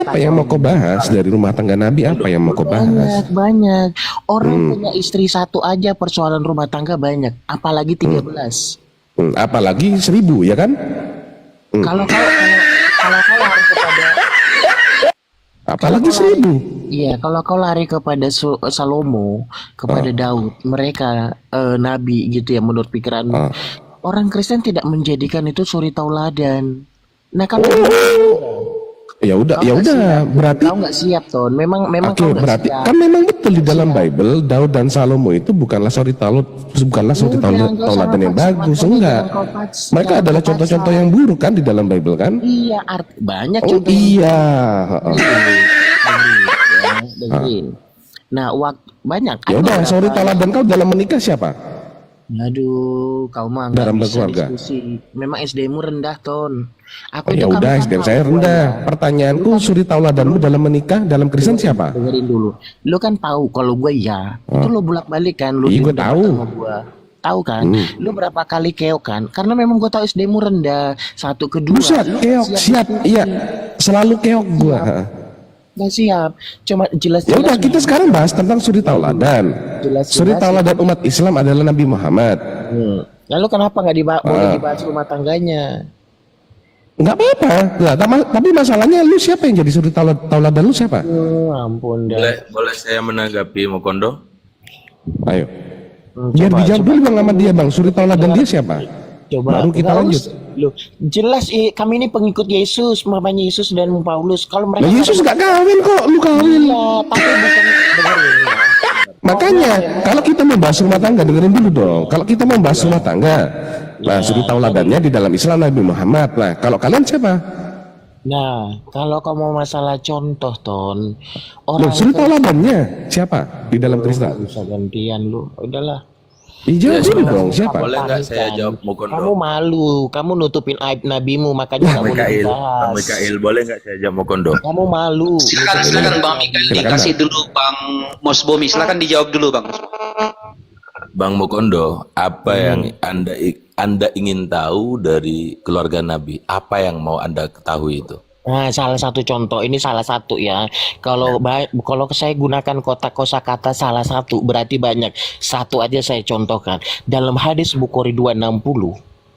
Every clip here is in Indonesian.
Apa yang mau kau bahas dari rumah tangga Nabi? Apa yang mau kau bahas? Banyak. Orang punya istri satu aja persoalan rumah tangga banyak. Apalagi 13. Apalagi 1000 ya kan? Kalau kau lari kepada Apalagi 1000. iya, kalau kau lari kepada Salomo, kepada Daud, mereka nabi gitu ya menurut pikiranmu. Orang Kristen tidak menjadikan itu suri tauladan. Nah, kalau Ya udah, berarti kau nggak siap, Ton. Memang oke, kau nggak berarti siap. kan memang betul di dalam Bible Daud dan Salomo itu bukanlah suri tauladan yang bagus, enggak. Mereka adalah contoh-contoh yang buruk kan di dalam Bible kan? Iya, banyak Oh contoh. iya. Dengerin. Nah, banyak. Ya udah, suri tauladan kau dalam menikah siapa? Aduh, kau mah nggak Dalam bisa berkeluarga. diskusi. Memang SD-mu rendah, Ton. Aku Ya itu udah, SDM saya rendah. Pertanyaanku, suri tauladanmu dalam menikah dalam Kristen siapa? dengerin dulu. Lu kan tahu kalau gue ya, itu lu bolak-balik kan, lu Iya, gue debat tahu. sama gue. Tahu kan? Lu berapa kali keok kan? Karena memang gue tahu SD-mu rendah. Satu kedua. Buset, lu keok, siap. Iya, selalu keok gua. Nggak siap. Cuma Ya jelas-jelas. udah, kita sekarang bahas tentang suri tauladan. Suri tauladan umat Islam adalah Nabi Muhammad. Lalu kenapa nggak boleh dibahas rumah tangganya? Nggak apa-apa. Lah, tapi masalahnya lu siapa yang jadi suri tauladan lu siapa? Ampun dah. Boleh saya menanggapi Mokondo? Ayo. Biar dijawab dulu Bang sama dia, Bang. Suri tauladan dia siapa? Coba Baru kita nggak lanjut. Loh, jelas kami ini pengikut Yesus, mamanya Yesus dan Paulus. Kalau mereka Nah, Yesus nggak kawin kok, lu kawin. iya, tapi bukan dengerin ya. Makanya, kalau kita mau bahas rumah tangga, dengerin dulu dong. Kalau kita mau bahas rumah tangga, nah suri tauladannya di dalam Islam Nabi Muhammad. Nah, kalau kalian siapa? Nah, kalau kamu masalah contoh, Ton, Loh, orang suri tauladannya siapa di dalam Kristen? bisa gantian lu. Udahlah. Jawab dulu dong, siapa? Boleh nggak saya jawab Kamu Mokondo? malu, kamu nutupin aib nabimu, makanya Bang kamu Mikail, dibahas. Bang Mikail, boleh nggak saya jawab Mokondo? Kamu malu. Silakan Bang Mikael dikasih dulu Bang Mosbomi. Silakan dijawab dulu Bang. Bang Mokondo, apa yang anda ingin tahu dari keluarga Nabi? Apa yang mau Anda ketahui itu? Nah, salah satu contoh ini salah satu ya. Kalau saya gunakan kosakata salah satu berarti banyak. Satu aja saya contohkan. Dalam hadis Bukhari 260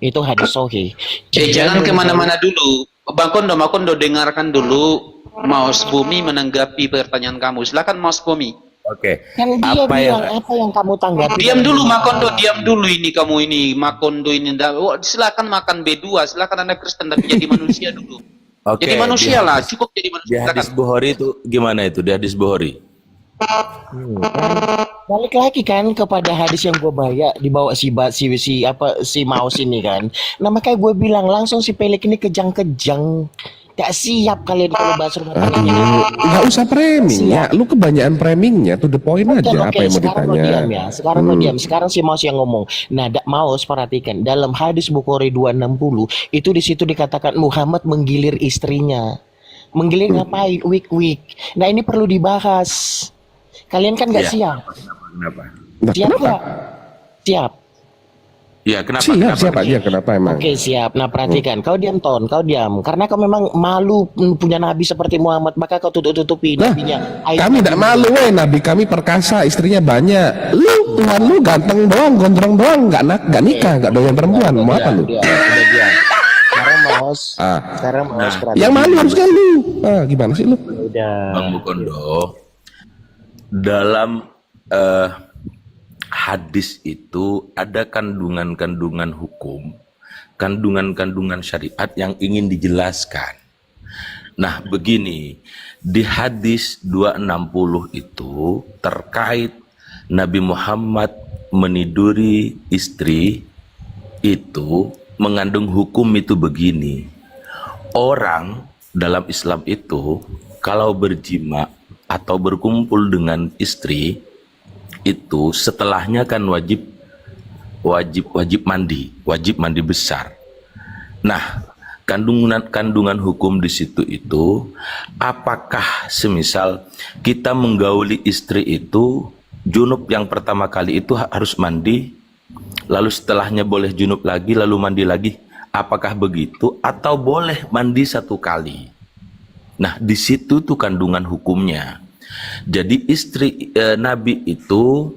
itu hadis sahih. Jangan kemana-mana dulu. Bang Kondo dengarkan dulu Mas Bumi menanggapi pertanyaan kamu. Silakan Mas Bumi. Oke. Kan dia bilang apa yang kamu tanggapi? Diam dulu Makondo, diam dulu ini kamu ini Makondo ini. Silakan makan B2, silakan Anda Kristen tapi jadi manusia dulu. Oke, Jadi manusia lah, cukup jadi Di manusia. hadis Silakan. Bukhari itu gimana itu? Di hadis Bukhari? Balik lagi kan kepada hadis yang gue dibawa si Maus ini kan. Nah makanya gue bilang langsung si Pelik ini kejang-kejang. Gak siap kalian kalau bahas rumah tangganya. Nggak usah framing ya, lu kebanyakan framingnya, to the point aja apa yang mau sekarang ditanya. lo diam ya. Sekarang lo diam. Sekarang si Maus yang ngomong. Nah, Maus perhatikan dalam hadis Bukhari 260 itu di situ dikatakan Muhammad menggilir istrinya. Menggilir ngapain? Week. Nah, ini perlu dibahas. Kalian kan nggak siap. Kenapa? Nah, Siap kenapa? nggak? Siap. Ya, kenapa? Siapa aja kenapa emang? Oke siap. Nah perhatikan, kau diam Ton, kau diam. Karena kau memang malu punya nabi seperti Muhammad, maka kau tutupi Nah, nabinya. kami tidak malu, nabi kami perkasa, istrinya banyak. Lu Tuhan lu ganteng doang, gondrong doang, nggak nikah, nggak doyan perempuan. Mau apa lu? Udah diam. Sekarang Maus, perhatikan. Yang malu harusnya lu. Gimana sih lu? Udah. Bang Mukondo, dalam hadis itu ada kandungan-kandungan hukum, kandungan-kandungan syariat yang ingin dijelaskan. Nah, begini, di hadis 260 itu terkait Nabi Muhammad meniduri istri itu mengandung hukum itu begini. Orang dalam Islam itu kalau berjima atau berkumpul dengan istri itu setelahnya kan wajib mandi besar. Nah, kandungan hukum di situ itu apakah semisal kita menggauli istri itu junub yang pertama kali itu harus mandi, lalu setelahnya boleh junub lagi lalu mandi lagi, apakah begitu atau boleh mandi satu kali? Nah, di situ tuh kandungan hukumnya. Jadi istri Nabi itu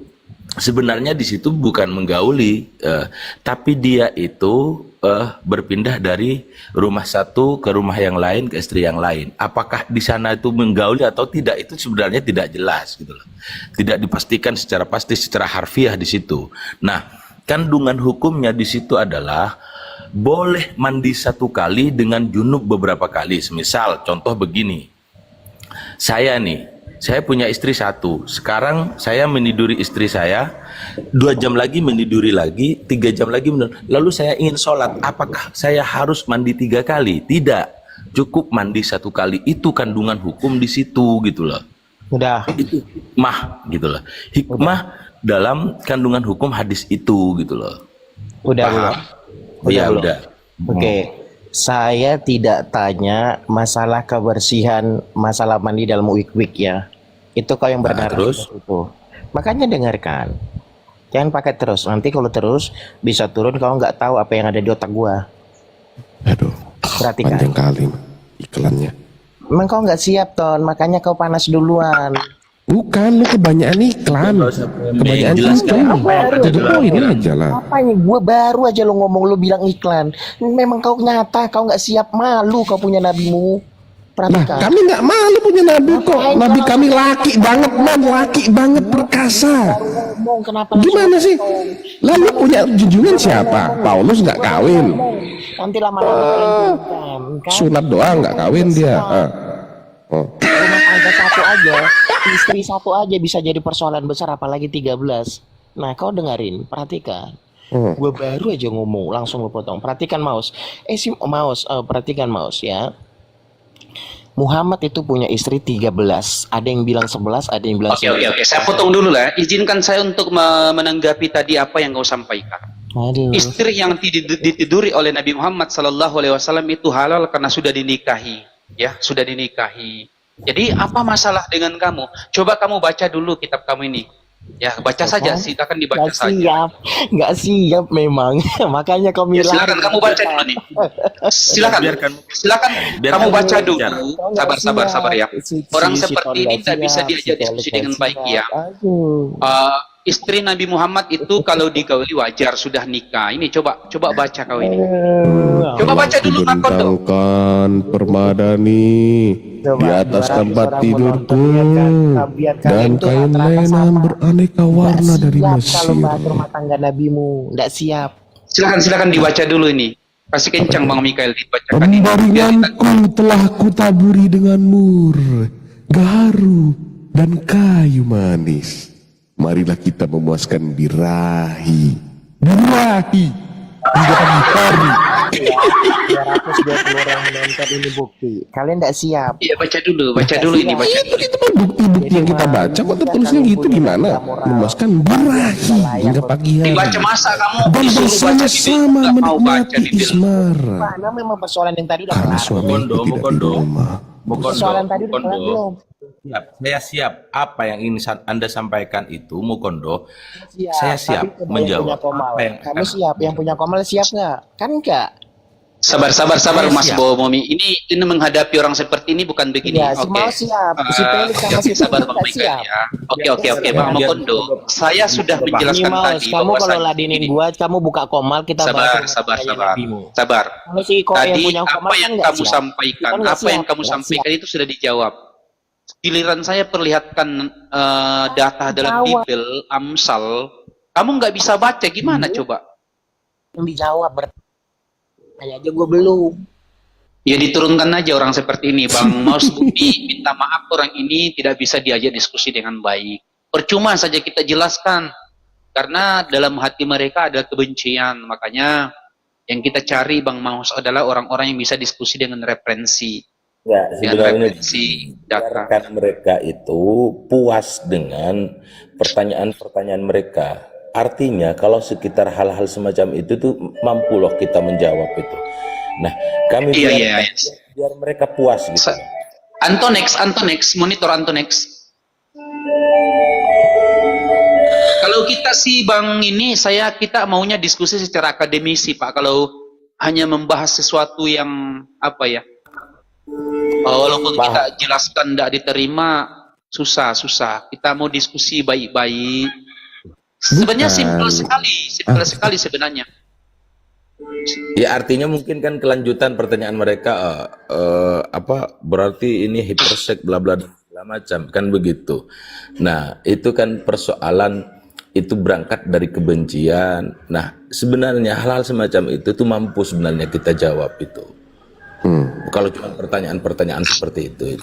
sebenarnya di situ bukan menggauli, tapi dia itu berpindah dari rumah satu ke rumah yang lain, ke istri yang lain. Apakah di sana itu menggauli atau tidak, itu sebenarnya tidak jelas gitu loh. Tidak dipastikan secara pasti, secara harfiah di situ. Nah, kandungan hukumnya di situ adalah boleh mandi satu kali dengan junub beberapa kali. Semisal contoh begini, saya punya istri satu. Sekarang saya meniduri istri saya, 2 jam lagi meniduri lagi, 3 jam lagi lalu saya ingin sholat. Apakah saya harus mandi 3 kali? Tidak, cukup mandi 1 kali. Itu kandungan hukum di situ gitu loh. Udah. Itu hikmah gitu loh. Hikmah dalam kandungan hukum hadis itu gitu loh. Udah. Paham? Udah, Iya belum? udah. Oke. Saya tidak tanya masalah kebersihan, masalah mandi dalam wik-wik ya. Itu kau yang benar terus? itu. Makanya dengarkan. Jangan pakai terus. Nanti kalau terus bisa turun kau nggak tahu apa yang ada di otak gua. Aduh, Perhatikan. panjang kali iklannya. Emang kau nggak siap, Ton. Makanya kau panas duluan. Bukan, lu kebanyakan iklan. Kebanyakan Jelaskan iklan. apa yang Jadi poin aja lah. Apanya? Gue baru aja lo ngomong lo bilang iklan. Memang kau nyata, kau nggak siap, malu kau punya nabimu. Nah, Perhatikan. kami nggak malu punya nabi kok. Ngapain Nabi kalau- kami laki banget, man, laki banget, perkasa. Ngomong kenapa? Gimana sih? Lalu punya junjungan siapa? Paulus nggak kawin. Nanti lama-lama kalian bukan, kan? Sunat doang nggak kawin dia. Oh. Rumah tangga satu aja, istri satu aja bisa jadi persoalan besar, apalagi 13. Nah, kau dengerin, perhatikan. Gue baru aja ngomong, langsung lo potong. Perhatikan Maus. Perhatikan Maus ya. Muhammad itu punya istri 13. Ada yang bilang 11, ada yang bilang Oke. Saya potong dulu lah. Izinkan saya untuk menanggapi tadi apa yang kau sampaikan. Aduh. Istri yang ditiduri oleh Nabi Muhammad SAW itu halal karena sudah dinikahi. Ya, sudah dinikahi. Jadi apa masalah dengan kamu? Coba kamu baca dulu kitab kamu ini. Ya, baca saja, silakan dibaca saja. Nggak siap memang. Makanya kau Ya, bilang. silakan kamu baca dulu nih. Silakan kamu baca dulu. Sabar ya. Orang seperti ini tidak bisa diajak diskusi dengan baik ya. Istri Nabi Muhammad itu kalau digauli wajar, sudah nikah. Ini coba baca kau ini. Coba baca dulu Makondo. Bentangkan permadani di atas tempat tidurku dan kain lenan beraneka warna dari Kalau Mesir. bahas rumah tangga nabimu, nggak siap. Silakan dibaca dulu ini. Kasih kencang Bang Mikael dibacakan ini. Pembaringanku telah kutaburi dengan mur, gaharu, dan kayu manis. Marilah kita memuaskan birahi hingga pagi hari. 220 orang menonton ini bukti. Kalian nggak siap. Iya, baca dulu ini, baca. Itu mah bukti-bukti yang kita baca. Kok tertulisnya gitu gimana? Memuaskan birahi hingga pagi hari Dibaca masa kamu dan disuruh baca di bersama-sama nggak mau baca menikmati di ismara. Mana memang persoalan yang tadi udah Karena kelar. suamiku tidak di rumah. Persoalan tadi udah kelar belum? Saya siap. Apa yang ingin Anda sampaikan itu, Mukondo, Siap. saya siap Tapi coba menjawab. yang punya Komal. Apa yang Kamu siap? Yang punya Komal siap nggak? Kan enggak. Sabar Mas siap. Bomomi. Ini menghadapi orang seperti ini bukan begini. Ya, si Oke. Mau siap. Si Felix sama si Sabar Felix Bang nggak Mikael siap. ya. Oke Bang Mokondo. Saya sudah Nih menjelaskan Maus, tadi kamu kalau bahwasanya ladenin ini- gua, kamu buka Komal, kita bahas sabar. nabimu. Sabar. Kalau si Ko yang Tadi punya Komal apa kan yang nggak kamu siap. sampaikan, Kan nggak apa yang siap, kamu nggak sampaikan itu sudah dijawab. Giliran saya perlihatkan data dalam Jawab. Bible Amsal, kamu nggak bisa baca, gimana coba? Yang dijawab bertanya aja gua belum. Ya diturunkan aja orang seperti ini, Bang Maus Budi. Minta maaf orang ini tidak bisa diajak diskusi dengan baik. Percuma saja kita jelaskan, karena dalam hati mereka ada kebencian. Makanya yang kita cari Bang Maus adalah orang-orang yang bisa diskusi dengan referensi. Ya, Dengan sebenarnya referensi data. biarkan mereka itu puas dengan pertanyaan-pertanyaan mereka. Artinya kalau sekitar hal-hal semacam itu tuh mampu loh kita menjawab itu. Nah, kami Iya. biar mereka puas gitu. Antonex, monitor Antonex. Kalau kita sih Bang ini, kita maunya diskusi secara akademisi Pak. Kalau hanya membahas sesuatu yang apa ya, Walaupun kita jelaskan tidak diterima, susah. Kita mau diskusi baik-baik. Sebenarnya simpel sekali sebenarnya. Ya artinya mungkin kan kelanjutan pertanyaan mereka apa berarti ini hypersek bla bla segala macam kan begitu. Nah itu kan persoalan itu berangkat dari kebencian. Nah sebenarnya hal-hal semacam itu tuh mampu sebenarnya kita jawab itu. Kalau cuma pertanyaan-pertanyaan seperti itu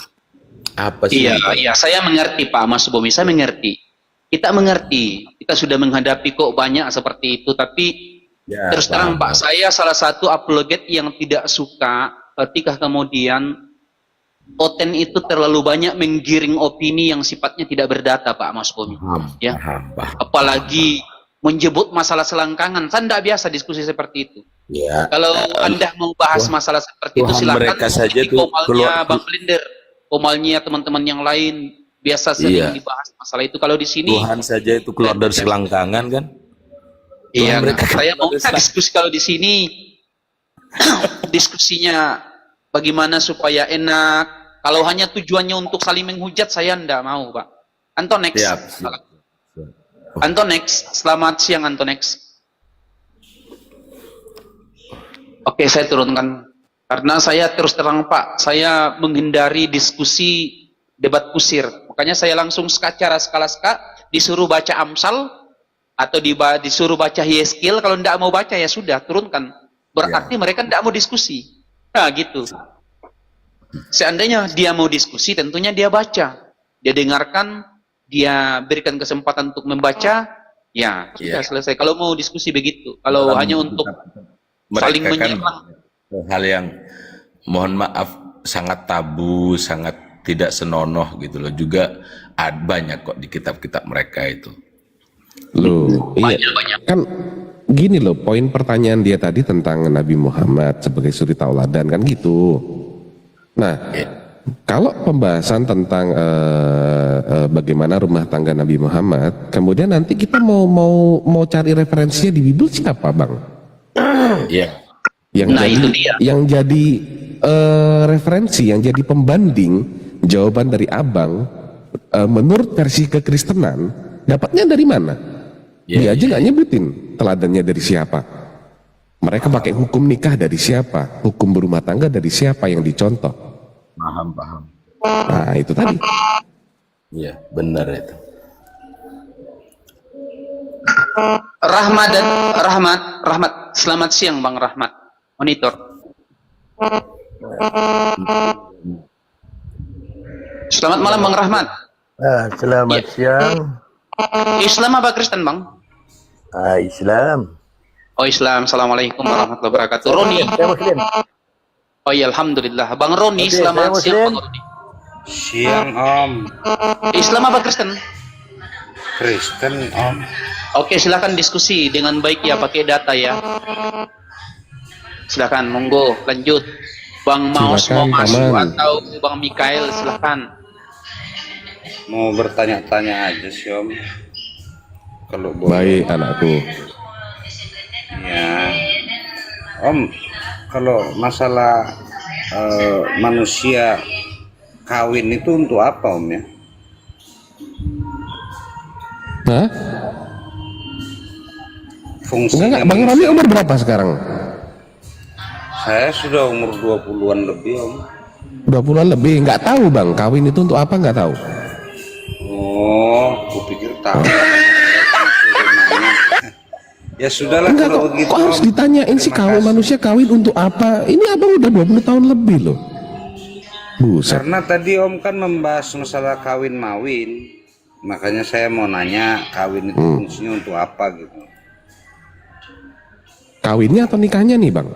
apa sih? Iya, saya mengerti Pak Mas Bomi, saya mengerti. Kita mengerti, kita sudah menghadapi kok banyak seperti itu, tapi Ya, terus terang Pak, saya salah satu apologet yang tidak suka ketika kemudian Oten itu terlalu banyak menggiring opini yang sifatnya tidak berdata Pak Mas Bomi. Ya. Apalagi menyebut masalah selangkangan, saya tidak biasa diskusi seperti itu. Ya. Kalau Anda mau bahas masalah seperti itu silakan. Mereka saja tuh komalnya Bang Blinder, komalnya teman-teman yang lain biasa sering dibahas masalah itu. Kalau di sini Tuhan saja itu keluar dari selangkangan kan? Iya, saya mau diskusi kalau di sini diskusinya bagaimana supaya enak. Kalau hanya tujuannya untuk saling menghujat, saya enggak mau, Pak. Antonex. Antonex, selamat siang Antonex. Oke, saya turunkan. Karena saya terus terang, Pak, saya menghindari diskusi debat kusir. Makanya saya langsung secara skala-skala disuruh baca Amsal, atau disuruh baca Yeskil, kalau tidak mau baca ya sudah turunkan. Berarti mereka tidak mau diskusi. Nah gitu. Seandainya dia mau diskusi, tentunya dia baca, dia dengarkan, dia berikan kesempatan untuk membaca, ya sudah selesai. Kalau mau diskusi begitu, kalau hanya untuk saling menyerang, hal yang mohon maaf sangat tabu, sangat tidak senonoh gitu loh. Juga banyak kok di kitab-kitab mereka itu. Loh, iya. Kan gini loh, poin pertanyaan dia tadi tentang Nabi Muhammad sebagai suri tauladan kan gitu. Nah, kalau pembahasan tentang bagaimana rumah tangga Nabi Muhammad, kemudian nanti kita mau cari referensinya di Bible siapa, Bang? Iya. Yang jadi referensi, yang jadi pembanding jawaban dari Abang menurut versi kekristenan, dapatnya dari mana? Dia aja nggak nyebutin teladannya dari siapa. Mereka pakai hukum nikah dari siapa, hukum berumah tangga dari siapa yang dicontoh. Paham. Nah itu tadi. Iya, benar itu. Rahmat. Selamat siang Bang Rahmat. Monitor. Selamat malam Bang Rahmat. Selamat siang. Islam apa Kristen Bang? Islam. Oh Islam. Assalamualaikum warahmatullahi wabarakatuh. Roni. Saya Muslim. Oh iya Alhamdulillah. Bang Roni, selamat siang Bang Roni. Siang Om. Islam apa Kristen? Kristen Om. Oke silakan diskusi dengan baik ya, pakai data ya. Silakan, monggo lanjut. Bang Maus mau masuk atau Bang Mikael silakan. Mau bertanya-tanya aja sih Om. Kalau boleh. Baik anakku. Ya. Om, kalau masalah manusia kawin itu untuk apa Om ya? Hah? Fungsinya Bang Roni umur berapa sekarang? Saya sudah umur 20-an lebih Om. 20-an lebih, nggak tahu Bang, kawin itu untuk apa nggak tahu? Oh, kupikir tahu. Ya sudahlah Enggak, kalau begitu. kok harus ditanyain sih kawin manusia kawin untuk apa? Ini abang udah 20 tahun lebih loh. Buset. Karena tadi Om kan membahas masalah kawin mawin, makanya saya mau nanya kawin itu fungsinya untuk apa gitu. Kawinnya atau nikahnya nih Bang?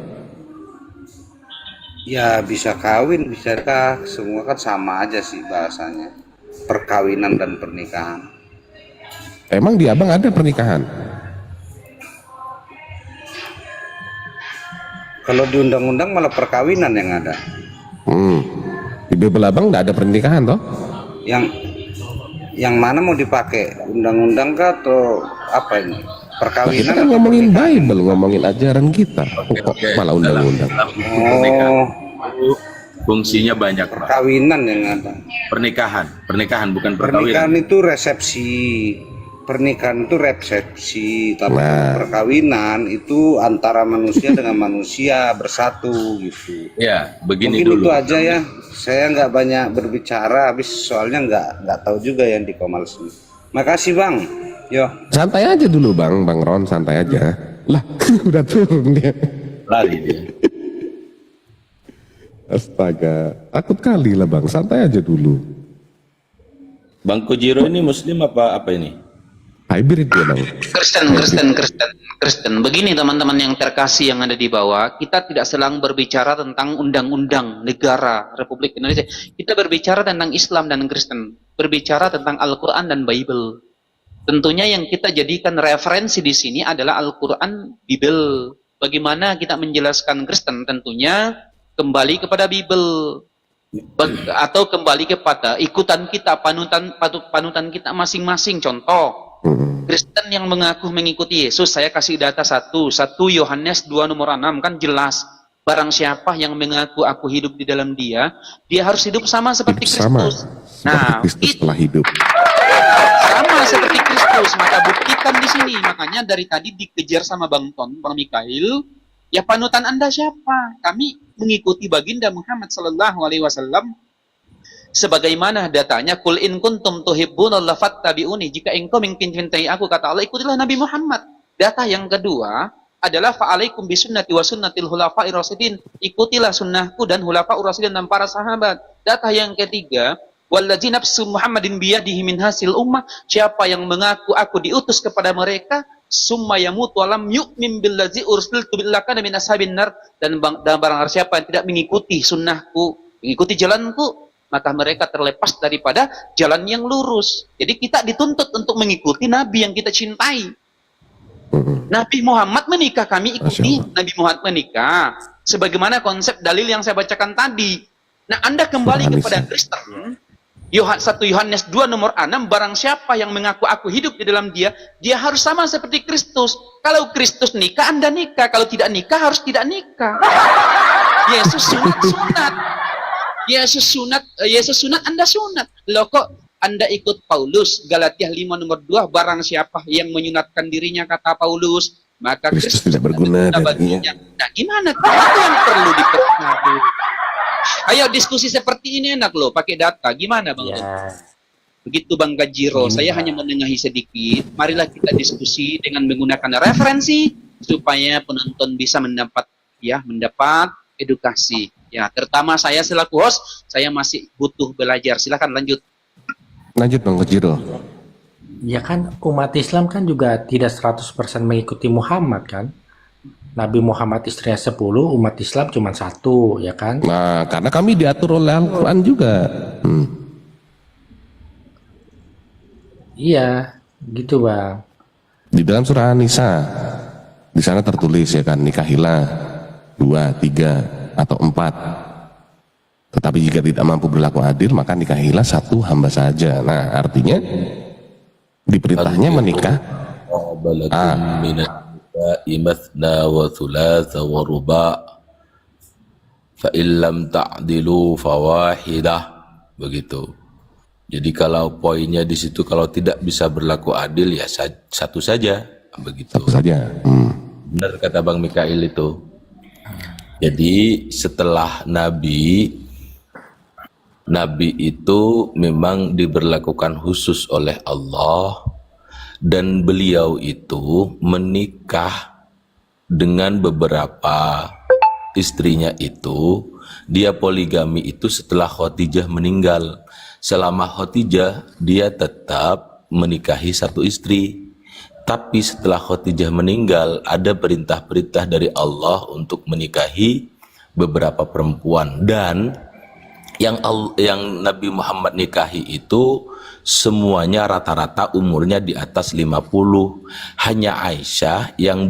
Ya bisa kawin, bisakah? Semua kan sama aja sih bahasanya. Perkawinan dan pernikahan. Emang di abang ada pernikahan? Kalau di undang-undang malah perkawinan yang ada. Di Bible abang nggak ada pernikahan toh? Yang mana mau dipakai? Undang-undang kah atau apa ini? Perkawinan? Kita kan ngomongin Bible, ngomongin ajaran kita. Kok malah undang-undang? Oh, Fungsinya banyak, Pak. perkawinan yang ada. Pernikahan bukan Pernikahan perkawinan. itu resepsi. Pernikahan itu resepsi, tapi Nah. perkawinan itu antara manusia dengan manusia bersatu gitu. Ya, begini Mungkin dulu. itu aja ya. Saya nggak banyak berbicara, habis soalnya nggak tahu juga yang di Komal sini. Makasih Bang. Yo. Santai aja dulu Bang Ron, santai aja. Lah, udah turun dia. Lari dia. Astaga, takut kali lah Bang, santai aja dulu. Bang Kojiro ini Muslim apa ini? Hybrid dia Bang. Kristen. Begini teman-teman yang terkasih yang ada di bawah, kita tidak sedang berbicara tentang undang-undang negara Republik Indonesia. Kita berbicara tentang Islam dan Kristen, berbicara tentang Al-Quran dan Bible. Tentunya yang kita jadikan referensi di sini adalah Al-Quran, Bible. Bagaimana kita menjelaskan Kristen? Tentunya kembali kepada Bible. Atau kembali kepada ikutan kita, panutan kita masing-masing. Contoh, Kristen yang mengaku mengikuti Yesus, saya kasih data 1 Yohanes 2 nomor 6 kan jelas. Barang siapa yang mengaku aku hidup di dalam dia harus hidup sama seperti Kristus. Nah, Kristus telah hidup. sama seperti Kristus, maka buktikan di sini. Makanya dari tadi dikejar sama Bang Mikail, ya panutan Anda siapa? Kami mengikuti baginda Muhammad sallallahu alaihi wasallam. Sebagaimana datanya, kul in kuntum tuhibbunallaha fattabi'uni, jika engkau mencintai aku, kata Allah, ikutilah Nabi Muhammad. Data yang kedua adalah fa'alaikum bisunnati wa sunnatil khulafa'ir rasyidin, ikutilah sunnahku dan khulafa'ur rasyidin dan para sahabat. Data yang ketiga, wallazi nafsu Muhammadin biyadihi min hasil ummah, siapa yang mengaku aku diutus kepada mereka, summa yamut walam yu'min billazi ursiltu billakana min ashabin nar, dan barang siapa yang tidak mengikuti sunnahku, mengikuti jalanku, maka mereka terlepas daripada jalan yang lurus. Jadi kita dituntut untuk mengikuti Nabi yang kita cintai. Nabi Muhammad menikah, kami ikuti Nabi Muhammad menikah. Sebagaimana konsep dalil yang saya bacakan tadi. Nah, Anda kembali kepada Kristen. 1 Yohanes 2 nomor 6, barang siapa yang mengaku aku hidup di dalam dia harus sama seperti Kristus. Kalau Kristus nikah, Anda nikah. Kalau tidak nikah, harus tidak nikah. Yesus sunat. Yesus sunat, Anda sunat. Loh kok Anda ikut Paulus? Galatia 5 nomor 2, barang siapa yang menyunatkan dirinya, kata Paulus, maka Kristus tidak berguna baginya. Nah, gimana? Itu yang perlu diperhatikan. Ayo diskusi seperti ini enak loh, pakai data. Gimana Bang? Ya. Begitu Bang Kojiro, saya hanya menengahi sedikit. Marilah kita diskusi dengan menggunakan referensi supaya penonton bisa mendapat edukasi. Ya, terutama saya selaku host, saya masih butuh belajar. Silakan lanjut. Lanjut Bang Kojiro. Ya kan, umat Islam kan juga tidak 100% mengikuti Muhammad kan. Nabi Muhammad istrinya 10, umat Islam cuma 1, ya kan? Nah, karena kami diatur oleh Al-Quran juga. Iya, gitu Bang. Di dalam surah An-Nisa, di sana tertulis ya kan, nikahilah 2, 3 atau 4. Tetapi jika tidak mampu berlaku adil, maka nikahilah 1 hamba saja. Nah, artinya diperintahnya menikah. Imathna wa thulatha wa ruba' fa illam ta'dilu fawahidah, begitu. Jadi kalau poinnya di situ, kalau tidak bisa berlaku adil ya 1 saja, begitu. 1 saja. Benar kata Bang Mikail itu. Jadi setelah Nabi itu memang diberlakukan khusus oleh Allah, dan beliau itu menikah dengan beberapa istrinya itu. Dia poligami itu setelah Khadijah meninggal. Selama Khadijah dia tetap menikahi 1 istri. Tapi setelah Khadijah meninggal, ada perintah-perintah dari Allah untuk menikahi beberapa perempuan. Dan yang Nabi Muhammad nikahi itu semuanya rata-rata umurnya di atas 50. Hanya Aisyah yang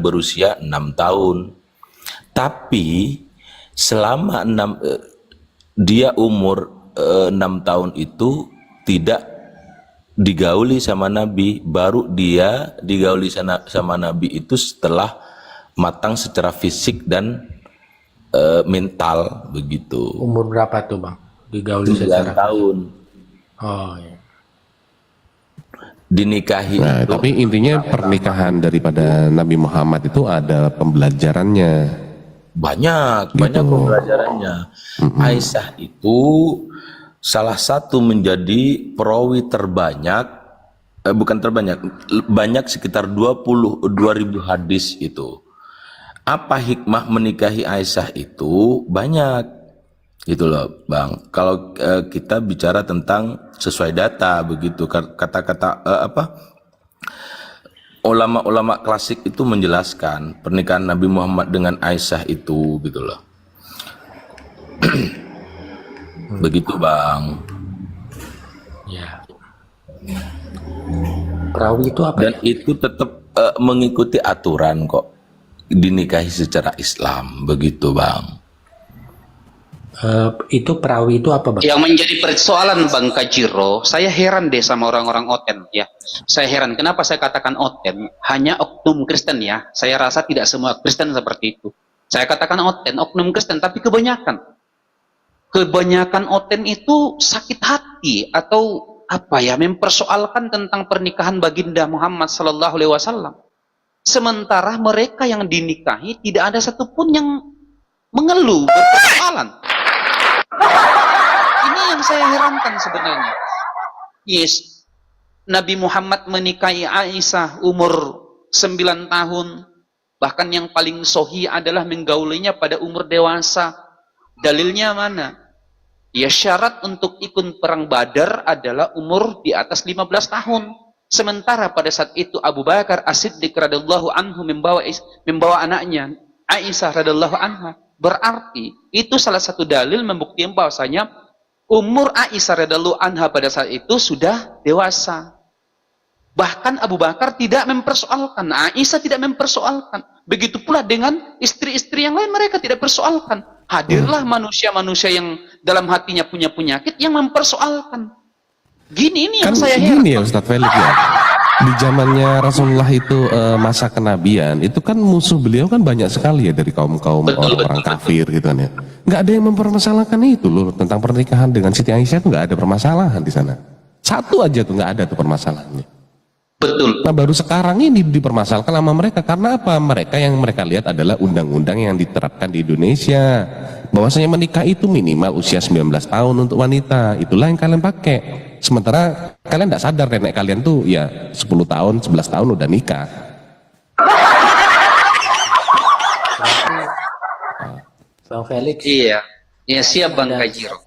berusia 6 tahun. Tapi selama dia umur 6 tahun itu tidak digauli sama Nabi. Baru dia digauli sama Nabi itu setelah matang secara fisik dan mental begitu. Umur berapa tuh Bang? Digauli 9 secara tahun Oh iya. dinikahi Nah, itu. tapi intinya pernikahan daripada Nabi Muhammad itu ada pembelajarannya. Banyak Gitu. pembelajarannya. Aisyah itu salah satu menjadi perawi terbanyak, bukan terbanyak, banyak sekitar 22.000 hadis itu. Apa hikmah menikahi Aisyah itu? Banyak. Gitu loh Bang. Kalau kita bicara tentang sesuai data begitu, kata-kata ulama-ulama klasik itu menjelaskan pernikahan Nabi Muhammad dengan Aisyah itu gitu loh. Begitu Bang. Ya. Perawi itu apa Dan ya? itu tetap mengikuti aturan kok, dinikahi secara Islam begitu Bang. Itu perawi itu apa Bang? Yang menjadi persoalan Bang Kajiro, saya heran deh sama orang-orang Oten ya. Saya heran kenapa saya katakan Oten, hanya oknum Kristen ya. Saya rasa tidak semua Kristen seperti itu. Saya katakan Oten, oknum Kristen, tapi kebanyakan Oten itu sakit hati atau apa ya, mempersoalkan tentang pernikahan baginda Muhammad Sallallahu Alaihi Wasallam. Sementara mereka yang dinikahi tidak ada satupun yang mengeluh, berpersoalan. Ini yang saya herankan sebenarnya. Yes, Nabi Muhammad menikahi Aisyah umur 9 tahun. Bahkan yang paling sahih adalah menggaulinya pada umur dewasa. Dalilnya mana? Ya, syarat untuk ikut perang Badar adalah umur di atas 15 tahun. Sementara pada saat itu Abu Bakar As-Siddiq radhiyallahu anhu membawa anaknya Aisyah radhiyallahu anha. Berarti itu salah satu dalil membuktikan bahwasanya umur Aisyah radhiyallahu anha pada saat itu sudah dewasa. Bahkan Abu Bakar tidak mempersoalkan, Aisyah tidak mempersoalkan. Begitu pula dengan istri-istri yang lain, mereka tidak persoalkan. Hadirlah manusia-manusia yang dalam hatinya punya penyakit yang mempersoalkan. Ini yang Kan saya heran. gini ya Ustadz Felix ya. Di zamannya Rasulullah itu masa kenabian itu kan musuh beliau kan banyak sekali ya dari kaum-kaum orang kafir gitu kan ya. Nggak ada yang mempermasalahkan itu loh tentang pernikahan dengan Siti Aisyah itu nggak ada permasalahan di sana. Satu aja tuh nggak ada tuh permasalahannya. Betul. Nah baru sekarang ini dipermasalahkan sama mereka karena apa? Mereka yang mereka lihat adalah undang-undang yang diterapkan di Indonesia. Bahwasanya menikah itu minimal usia 19 tahun untuk wanita. Itulah yang kalian pakai. Sementara kalian tidak sadar nenek kalian tuh ya 10 tahun, 11 tahun udah nikah. Bang Felix. Iya. Ya siap Bang Kajiro.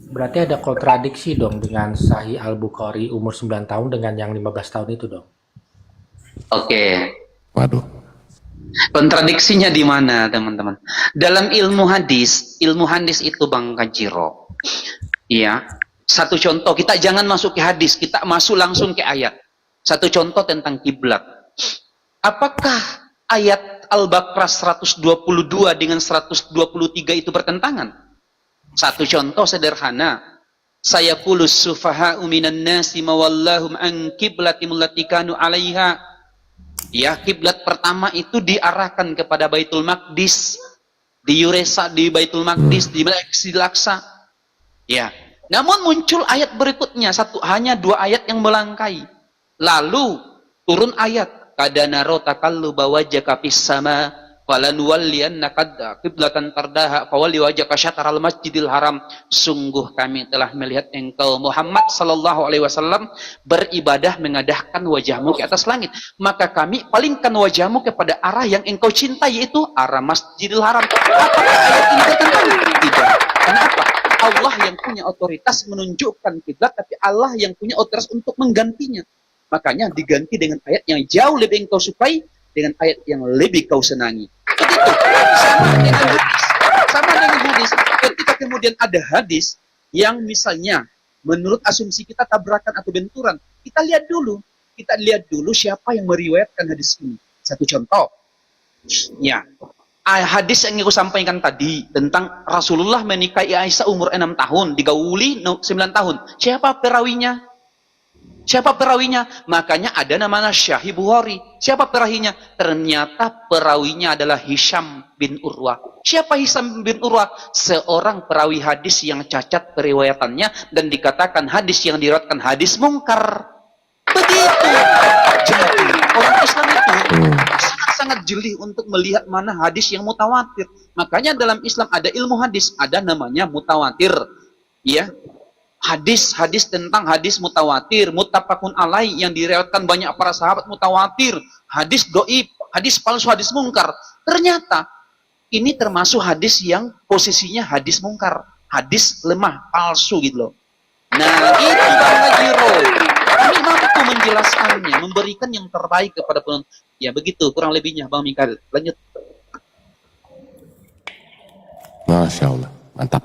Berarti ada kontradiksi dong dengan Sahih Al-Bukhari umur 9 tahun dengan yang 15 tahun itu dong. Oke. Waduh. Kontradiksinya di mana, teman-teman? Dalam ilmu hadis itu Bang Kajiro. Iya. Satu contoh, kita jangan masuk ke hadis, kita masuk langsung ke ayat. Satu contoh tentang kiblat. Apakah ayat Al-Baqarah 122 dengan 123 itu bertentangan? Satu contoh sederhana. Sayaqulus sufaha'u minan nasi mawallahum an qiblatimul lati kanu 'alaiha. Ya, kiblat pertama itu diarahkan kepada Baitul Maqdis, di Yuresa di Baitul Maqdis, di Masjidil Aqsa. Ya. Namun muncul ayat berikutnya, hanya 2 ayat yang melangkai. Lalu turun ayat, kadana rotaqalluba wajhaka fis sama falanuwalliyannaka qiblatan tardaha fawalli wajhaka syatral masjidil haram. Sungguh kami telah melihat engkau Muhammad sallallahu alaihi wasallam beribadah mengadahkan wajahmu ke atas langit, maka kami palingkan wajahmu kepada arah yang engkau cintai, yaitu arah Masjidil Haram. Apakah ayat ini bertentangan? Tidak. Kenapa? Allah yang punya otoritas menunjukkan kiblat, tapi Allah yang punya otoritas untuk menggantinya. Makanya diganti dengan ayat yang jauh lebih engkau sukai, dengan ayat yang lebih kau senangi. Begitu. Sama dengan hadis. Ketika kemudian ada hadis yang misalnya menurut asumsi kita tabrakan atau benturan, kita lihat dulu siapa yang meriwayatkan hadis ini. Satu contoh. Ya. Hadis yang aku sampaikan tadi tentang Rasulullah menikahi Aisyah umur 6 tahun, digauli 9 tahun. Siapa perawinya? Siapa perawinya? Makanya ada namanya Syahih Bukhari. Siapa perawinya? Ternyata perawinya adalah Hisham bin Urwah. Siapa Hisham bin Urwah? Seorang perawi hadis yang cacat periwayatannya dan dikatakan hadis yang diriwayatkan hadis mungkar. Begitu. Jadi orang Islam itu sangat-sangat jeli untuk melihat mana hadis yang mutawatir. Makanya dalam Islam ada ilmu hadis, ada namanya mutawatir. Ya. Hadis-hadis tentang hadis mutawatir, muttafaqun alaih yang diriwayatkan banyak para sahabat mutawatir, hadis doib, hadis palsu, hadis mungkar. Ternyata ini termasuk hadis yang posisinya hadis mungkar, hadis lemah, palsu gitu loh. Nah, itu Bang Gajiro. Ini mampu menjelaskannya, memberikan yang terbaik kepada penonton. Ya begitu kurang lebihnya Bang Mikael. Lanjut. Masya Allah, mantap.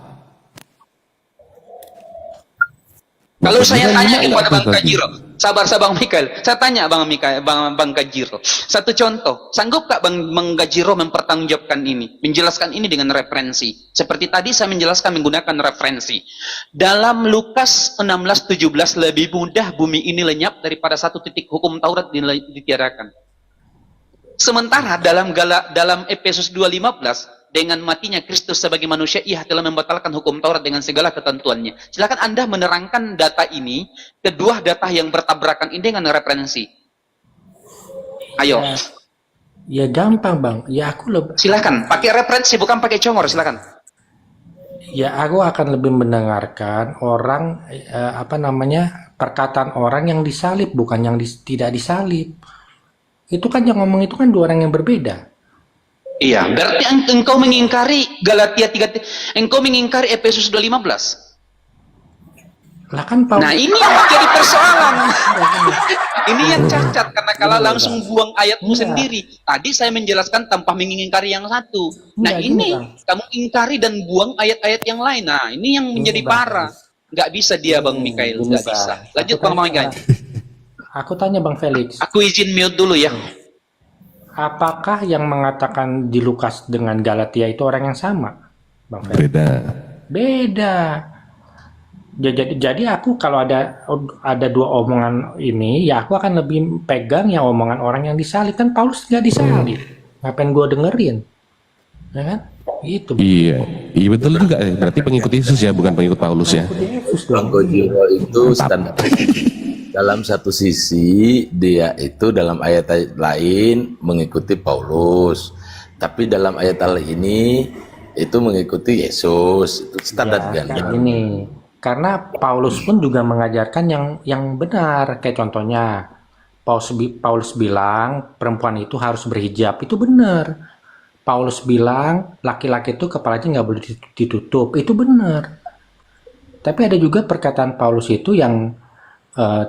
Kalau saya tanya Gimana kepada Bang tadi? Kajiro, sabar Bang Mikael. Saya tanya Bang Mikael, Bang Kajiro. Satu contoh, sanggup gak Bang Kajiro mempertanggungjawabkan ini, menjelaskan ini dengan referensi? Seperti tadi saya menjelaskan menggunakan referensi. Dalam Lukas 16:17 lebih mudah bumi ini lenyap daripada satu titik hukum Taurat ditiadakan. Sementara dalam Efesus 2:15 dengan matinya Kristus sebagai manusia, ia telah membatalkan hukum Taurat dengan segala ketentuannya. Silakan Anda menerangkan data ini, kedua data yang bertabrakan ini dengan referensi. Ayo. Ya gampang Bang, ya aku lebih, Silakan, pakai referensi bukan pakai congor, silakan. ya aku akan lebih mendengarkan orang perkataan orang yang disalib, bukan yang tidak disalib. Itu kan yang ngomong itu kan dua orang yang berbeda. Iya, berarti engkau mengingkari Galatia 3, engkau mengingkari Efesus 2:15. Lah kan Paulus. Nah, ini yang jadi persoalan. Ini yang cacat karena kalau langsung buang ayatmu sendiri. Tadi saya menjelaskan tanpa mengingkari yang satu. Nah, ini kamu ingkari dan buang ayat-ayat yang lain. Nah, ini yang menjadi parah. Nggak bisa dia Bang Mikael, nggak bisa. Lanjut Bang Mikael. Aku tanya Bang Felix. Aku izin mute dulu ya. Apakah yang mengatakan di Lukas dengan Galatia itu orang yang sama, Bang Felix? Beda. Beda. Jadi aku kalau ada dua omongan ini, ya aku akan lebih pegang yang omongan orang yang disalib. Kan Paulus nggak disalib. Ngapain gue dengerin? Ya kan? Itu. Iya, iya betul juga. Berarti pengikut Yesus ya, bukan pengikut Paulus ya. Yesus Bang dong. Gojiro itu standar. Dalam satu sisi dia itu dalam ayat-ayat lain mengikuti Paulus, tapi dalam ayat ini itu mengikuti Yesus. Itu standar Ya, kan? kayak gini. Karena Paulus pun juga mengajarkan yang benar. Kayak contohnya Paulus bilang perempuan itu harus berhijab. Itu benar. Paulus bilang laki-laki itu kepalanya nggak boleh ditutup. Itu benar. Tapi ada juga perkataan Paulus itu yang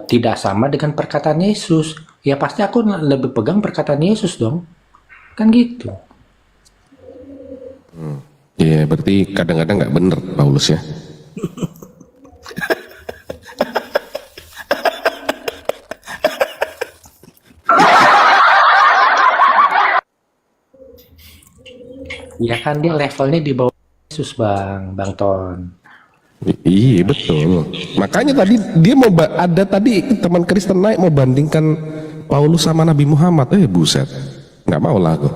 tidak sama dengan perkataan Yesus. Ya pasti aku lebih pegang perkataan Yesus dong. Kan gitu. Iya, berarti kadang-kadang nggak bener Paulus ya. Ya kan dia levelnya di bawah Yesus Bang Ton. Iya betul. Makanya tadi dia mau ada tadi teman Kristen naik mau bandingkan Paulus sama Nabi Muhammad. Buset, nggak mau lah aku.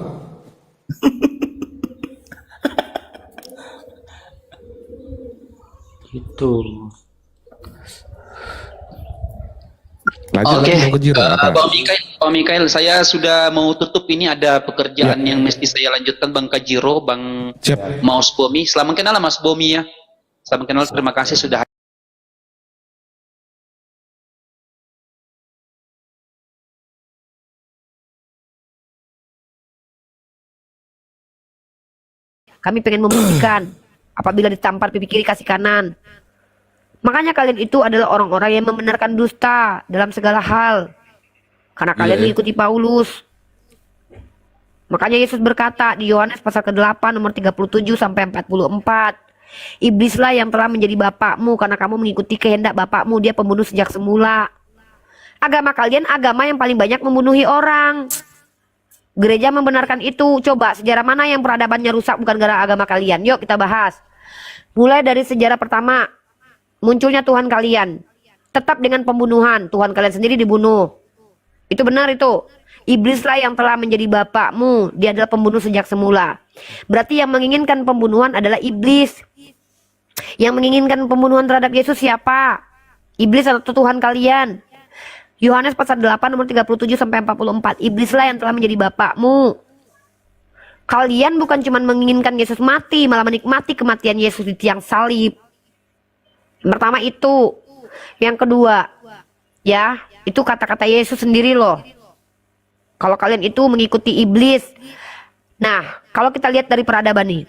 Gitu. Lanjut Oke, lagi Bang Kejiro, apa? Bang Mikael, saya sudah mau tutup ini, ada pekerjaan yang mesti saya lanjutkan Bang Kajiro, Bang Siap. Mas Bomi. Selamat kenal Mas Bomi ya. Selamat kenal, terima kasih sudah. Kami pengen membuktikan apabila ditampar pipi kiri kasih kanan. Makanya kalian itu adalah orang-orang yang membenarkan dusta dalam segala hal. Karena kalian mengikuti Paulus. Makanya Yesus berkata di Yohanes pasal ke-8 nomor 37 sampai 44. Iblislah yang telah menjadi bapakmu karena kamu mengikuti kehendak bapakmu, dia pembunuh sejak semula. Agama kalian agama yang paling banyak membunuhi orang. Gereja membenarkan itu. Coba sejarah mana yang peradabannya rusak bukan gara agama kalian? Yuk kita bahas. Mulai dari sejarah pertama munculnya Tuhan kalian. tetap dengan pembunuhan. Tuhan kalian sendiri dibunuh. Itu benar itu. Iblislah yang telah menjadi bapakmu. Dia adalah pembunuh sejak semula. Berarti yang menginginkan pembunuhan adalah iblis. Yang menginginkan pembunuhan terhadap Yesus siapa? Iblis atau Tuhan kalian? Yohanes pasal 8 nomor 37 sampai 44. Iblislah yang telah menjadi bapakmu. Kalian bukan cuma menginginkan Yesus mati, malah menikmati kematian Yesus di tiang salib. Yang pertama itu. Yang kedua, ya, itu kata-kata Yesus sendiri loh. Kalau kalian itu mengikuti iblis. Nah, kalau kita lihat dari peradaban nih.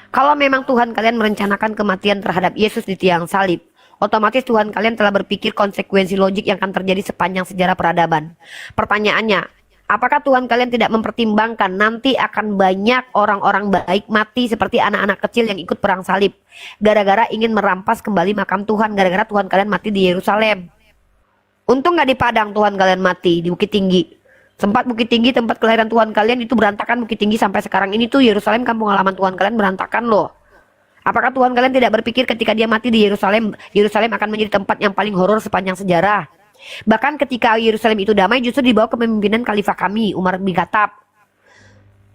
Kalau memang Tuhan kalian merencanakan kematian terhadap Yesus di tiang salib, otomatis Tuhan kalian telah berpikir konsekuensi logik yang akan terjadi sepanjang sejarah peradaban. Pertanyaannya, apakah Tuhan kalian tidak mempertimbangkan nanti akan banyak orang-orang baik mati seperti anak-anak kecil yang ikut perang salib, gara-gara ingin merampas kembali makam Tuhan, gara-gara Tuhan kalian mati di Yerusalem. Untung gak di Padang Tuhan kalian mati, di Bukit Tinggi. Sempat Bukit Tinggi tempat kelahiran Tuhan kalian itu berantakan. Bukit Tinggi sampai sekarang ini tuh Yerusalem kampung halaman Tuhan kalian berantakan loh. Apakah Tuhan kalian tidak berpikir ketika dia mati di Yerusalem, Yerusalem akan menjadi tempat yang paling horor sepanjang sejarah? Bahkan ketika Yerusalem itu damai justru dibawa kepemimpinan Khalifah kami, Umar bin Khattab.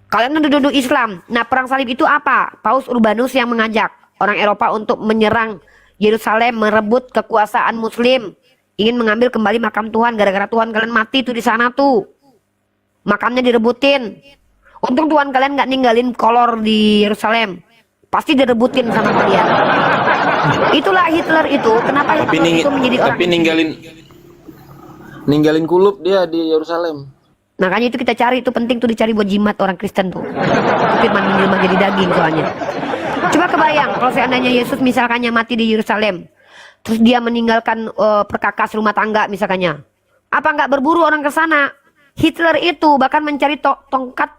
Kalian nuduh-nuduh Islam. Nah, perang salib itu apa? Paus Urbanus yang mengajak orang Eropa untuk menyerang Yerusalem, merebut kekuasaan Muslim, ingin mengambil kembali makam Tuhan gara-gara Tuhan kalian mati tuh di sana tuh. Makamnya direbutin. Untung Tuhan kalian nggak ninggalin kolor di Yerusalem. Pasti direbutin sama kalian. Itulah Hitler itu. Kenapa Hitler itu menjadi orang? Tapi ninggalin kulup dia di Yerusalem. Makanya itu kita cari, itu penting tuh dicari buat jimat orang Kristen tuh. Firman menjelma jadi daging soalnya. Coba kebayang kalau seandainya Yesus misalkannya mati di Yerusalem, terus dia meninggalkan perkakas rumah tangga misalkannya. Apa nggak berburu orang ke sana? Hitler itu bahkan mencari tongkat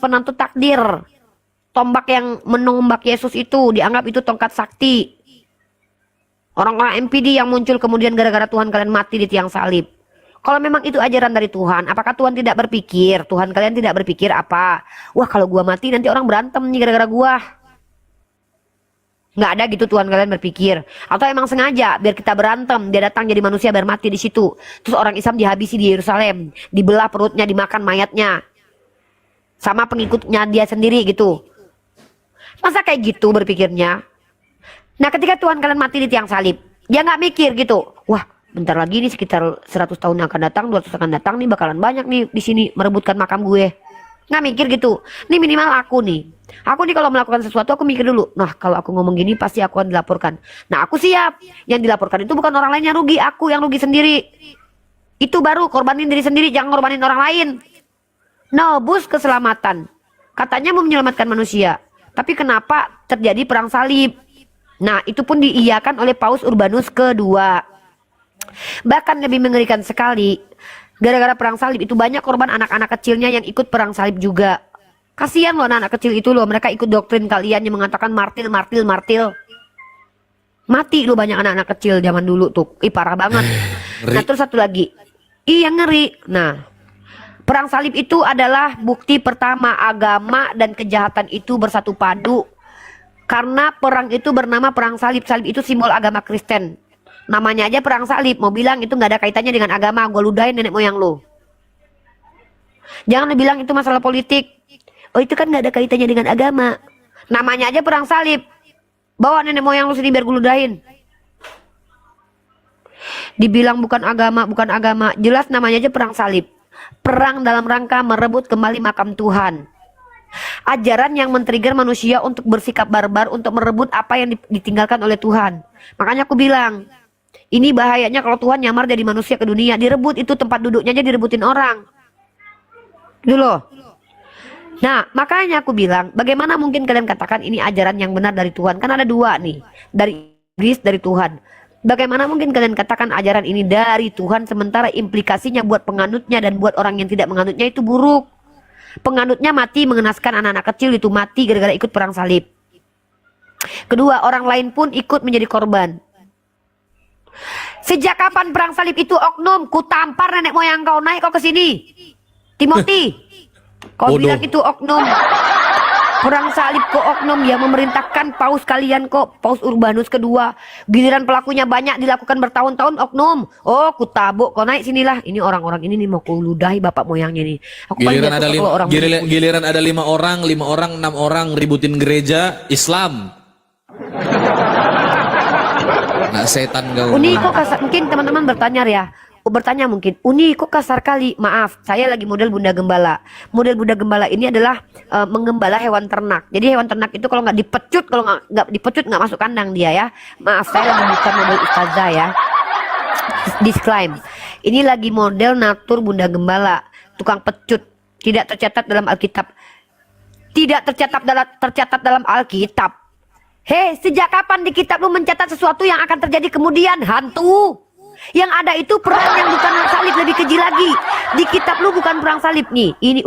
penentu takdir. Tombak yang menombak Yesus itu dianggap itu tongkat sakti. Orang-orang MPD yang muncul kemudian gara-gara Tuhan kalian mati di tiang salib. Kalau memang itu ajaran dari Tuhan, apakah Tuhan tidak berpikir? Tuhan kalian tidak berpikir apa? Wah, kalau gua mati nanti orang berantem nih gara-gara gua. Nggak ada gitu Tuhan kalian berpikir. Atau emang sengaja biar kita berantem, dia datang jadi manusia biar mati di situ. Terus orang Islam dihabisi di Yerusalem, dibelah perutnya, dimakan mayatnya sama pengikutnya dia sendiri gitu. Masa kayak gitu berpikirnya? Nah, ketika Tuhan kalian mati di tiang salib, dia nggak mikir gitu. Wah, bentar lagi nih sekitar 100 tahun yang akan datang, 200 akan datang nih, bakalan banyak nih di sini merebutkan makam gue. Nggak mikir gitu. Nih minimal aku nih kalau melakukan sesuatu aku mikir dulu. Nah, kalau aku ngomong gini pasti aku akan dilaporkan. Nah, aku siap. Yang dilaporkan itu bukan orang lain yang rugi, aku yang rugi sendiri. Itu baru korbanin diri sendiri, jangan korbanin orang lain. Nebus keselamatan. Katanya mau menyelamatkan manusia. Tapi kenapa terjadi perang salib? Nah, itu pun diiyakan oleh Paus Urbanus kedua. Bahkan lebih mengerikan sekali. Gara-gara perang salib itu banyak korban anak-anak kecilnya yang ikut perang salib juga. Kasihan loh anak-anak kecil itu loh. Mereka ikut doktrin kalian yang mengatakan martil. Mati loh banyak anak-anak kecil zaman dulu tuh. Parah banget. Nah, terus satu lagi. Iya, ngeri. Nah, perang salib itu adalah bukti pertama agama dan kejahatan itu bersatu padu. Karena perang itu bernama perang salib. Salib itu simbol agama Kristen. Namanya aja perang salib, mau bilang itu nggak ada kaitannya dengan agama, gue ludahin nenek moyang lo. Jangan bilang itu masalah politik. Oh, itu kan nggak ada kaitannya dengan agama. Namanya aja perang salib. Bawa nenek moyang lo sini biar gue ludahin. Dibilang bukan agama, jelas namanya aja perang salib. Perang dalam rangka merebut kembali makam Tuhan. Ajaran yang men-trigger manusia untuk bersikap barbar, untuk merebut apa yang ditinggalkan oleh Tuhan. Makanya aku bilang, ini bahayanya kalau Tuhan nyamar jadi manusia ke dunia. Direbut itu tempat duduknya aja direbutin orang. Gitu loh. Nah, makanya aku bilang, bagaimana mungkin kalian katakan ini ajaran yang benar dari Tuhan? Kan ada dua nih. Dari iblis, dari Tuhan. Bagaimana mungkin kalian katakan ajaran ini dari Tuhan, sementara implikasinya buat penganutnya dan buat orang yang tidak menganutnya itu buruk. Penganutnya mati, mengenaskan anak-anak kecil itu mati gara-gara ikut perang salib. Kedua, orang lain pun ikut menjadi korban. Sejak kapan perang salib itu oknum? Ku tampar nenek moyang kau, naik kau ke sini. Timothy, kau bilang itu oknum. Perang salib kok oknum yang memerintahkan paus kalian kok, Paus Urbanus kedua. Giliran pelakunya banyak dilakukan bertahun-tahun oknum. Oh, kutabuk kau naik sinilah. Ini orang-orang ini nih mau kuludahi bapak moyangnya nih. Aku paling Giliran jatuh ada kalau orang giliran ada 5 orang, 6 orang ributin gereja Islam. Nah, setan kau. Uni kok kasar, mungkin teman-teman bertanya mungkin, Uni kok kasar kali? Maaf, saya lagi model Bunda Gembala. Model Bunda Gembala ini adalah menggembala hewan ternak. Jadi hewan ternak itu kalau nggak dipecut, kalau nggak dipecut nggak masuk kandang dia ya. Maaf, saya lagi bukan model ustazah ya. Disclaim. Ini lagi model natur Bunda Gembala, tukang pecut, tidak tercatat dalam Alkitab. Tidak tercatat dalam Alkitab. Hei, sejak kapan di kitab lu mencatat sesuatu yang akan terjadi kemudian? Hantu. Yang ada itu perang yang bukan salib, lebih keji lagi. Di kitab lu bukan perang salib nih. Ini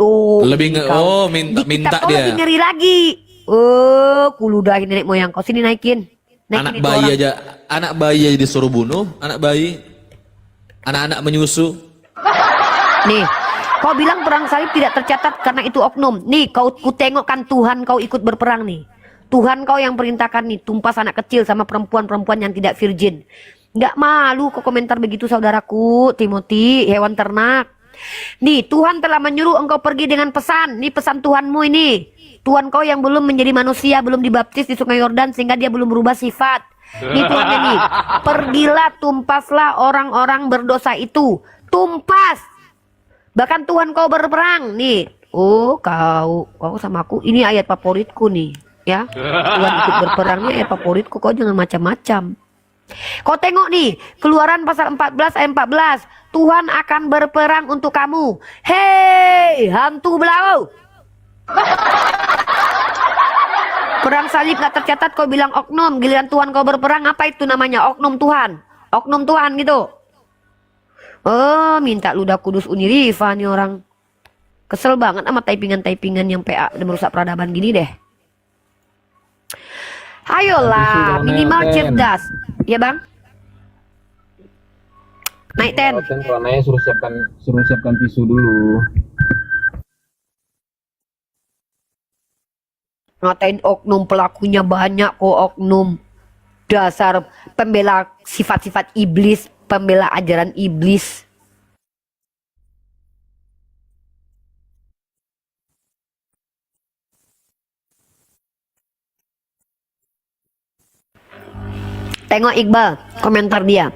minta dia. Lebih ngeri lagi. Oh, kuludahin nenek moyang kau, sini naikin Anak bayi aja disuruh bunuh, anak-anak menyusu. Nih, kau bilang perang salib tidak tercatat karena itu oknum. Nih, ku tengokkan Tuhan kau ikut berperang nih. Tuhan kau yang perintahkan nih, tumpas anak kecil sama perempuan-perempuan yang tidak virgin. Nggak malu kok komentar begitu saudaraku, Timothy, hewan ternak. Nih, Tuhan telah menyuruh engkau pergi dengan pesan. Nih pesan Tuhanmu ini. Tuhan kau yang belum menjadi manusia, belum dibaptis di Sungai Yordan sehingga dia belum berubah sifat. Nih Tuhannya nih, pergilah tumpaslah orang-orang berdosa itu. Tumpas. Bahkan Tuhan kau berperang nih. Oh, kau sama aku, ini ayat favoritku nih. Ya, Tuhan ikut berperang nih ayat favoritku, kau jangan macam-macam. Kau tengok nih, Keluaran pasal 14 ayat 14. Tuhan akan berperang untuk kamu. Hei, hantu belau. Perang salib gak tercatat, kau bilang oknum. Giliran Tuhan kau berperang, apa itu namanya? Oknum Tuhan. Oknum Tuhan gitu. Oh, minta ludah kudus Uniriva nih orang. Kesel banget sama typingan-typingan yang PA dan merusak peradaban gini deh. Ayolah, minimal cerdas. Ya bang? Naik ten. Rananya suruh siapkan tisu dulu. Ngatain oknum, pelakunya banyak kok oknum. Dasar pembela sifat-sifat iblis, pembela ajaran iblis. Tengok Iqbal, komentar dia.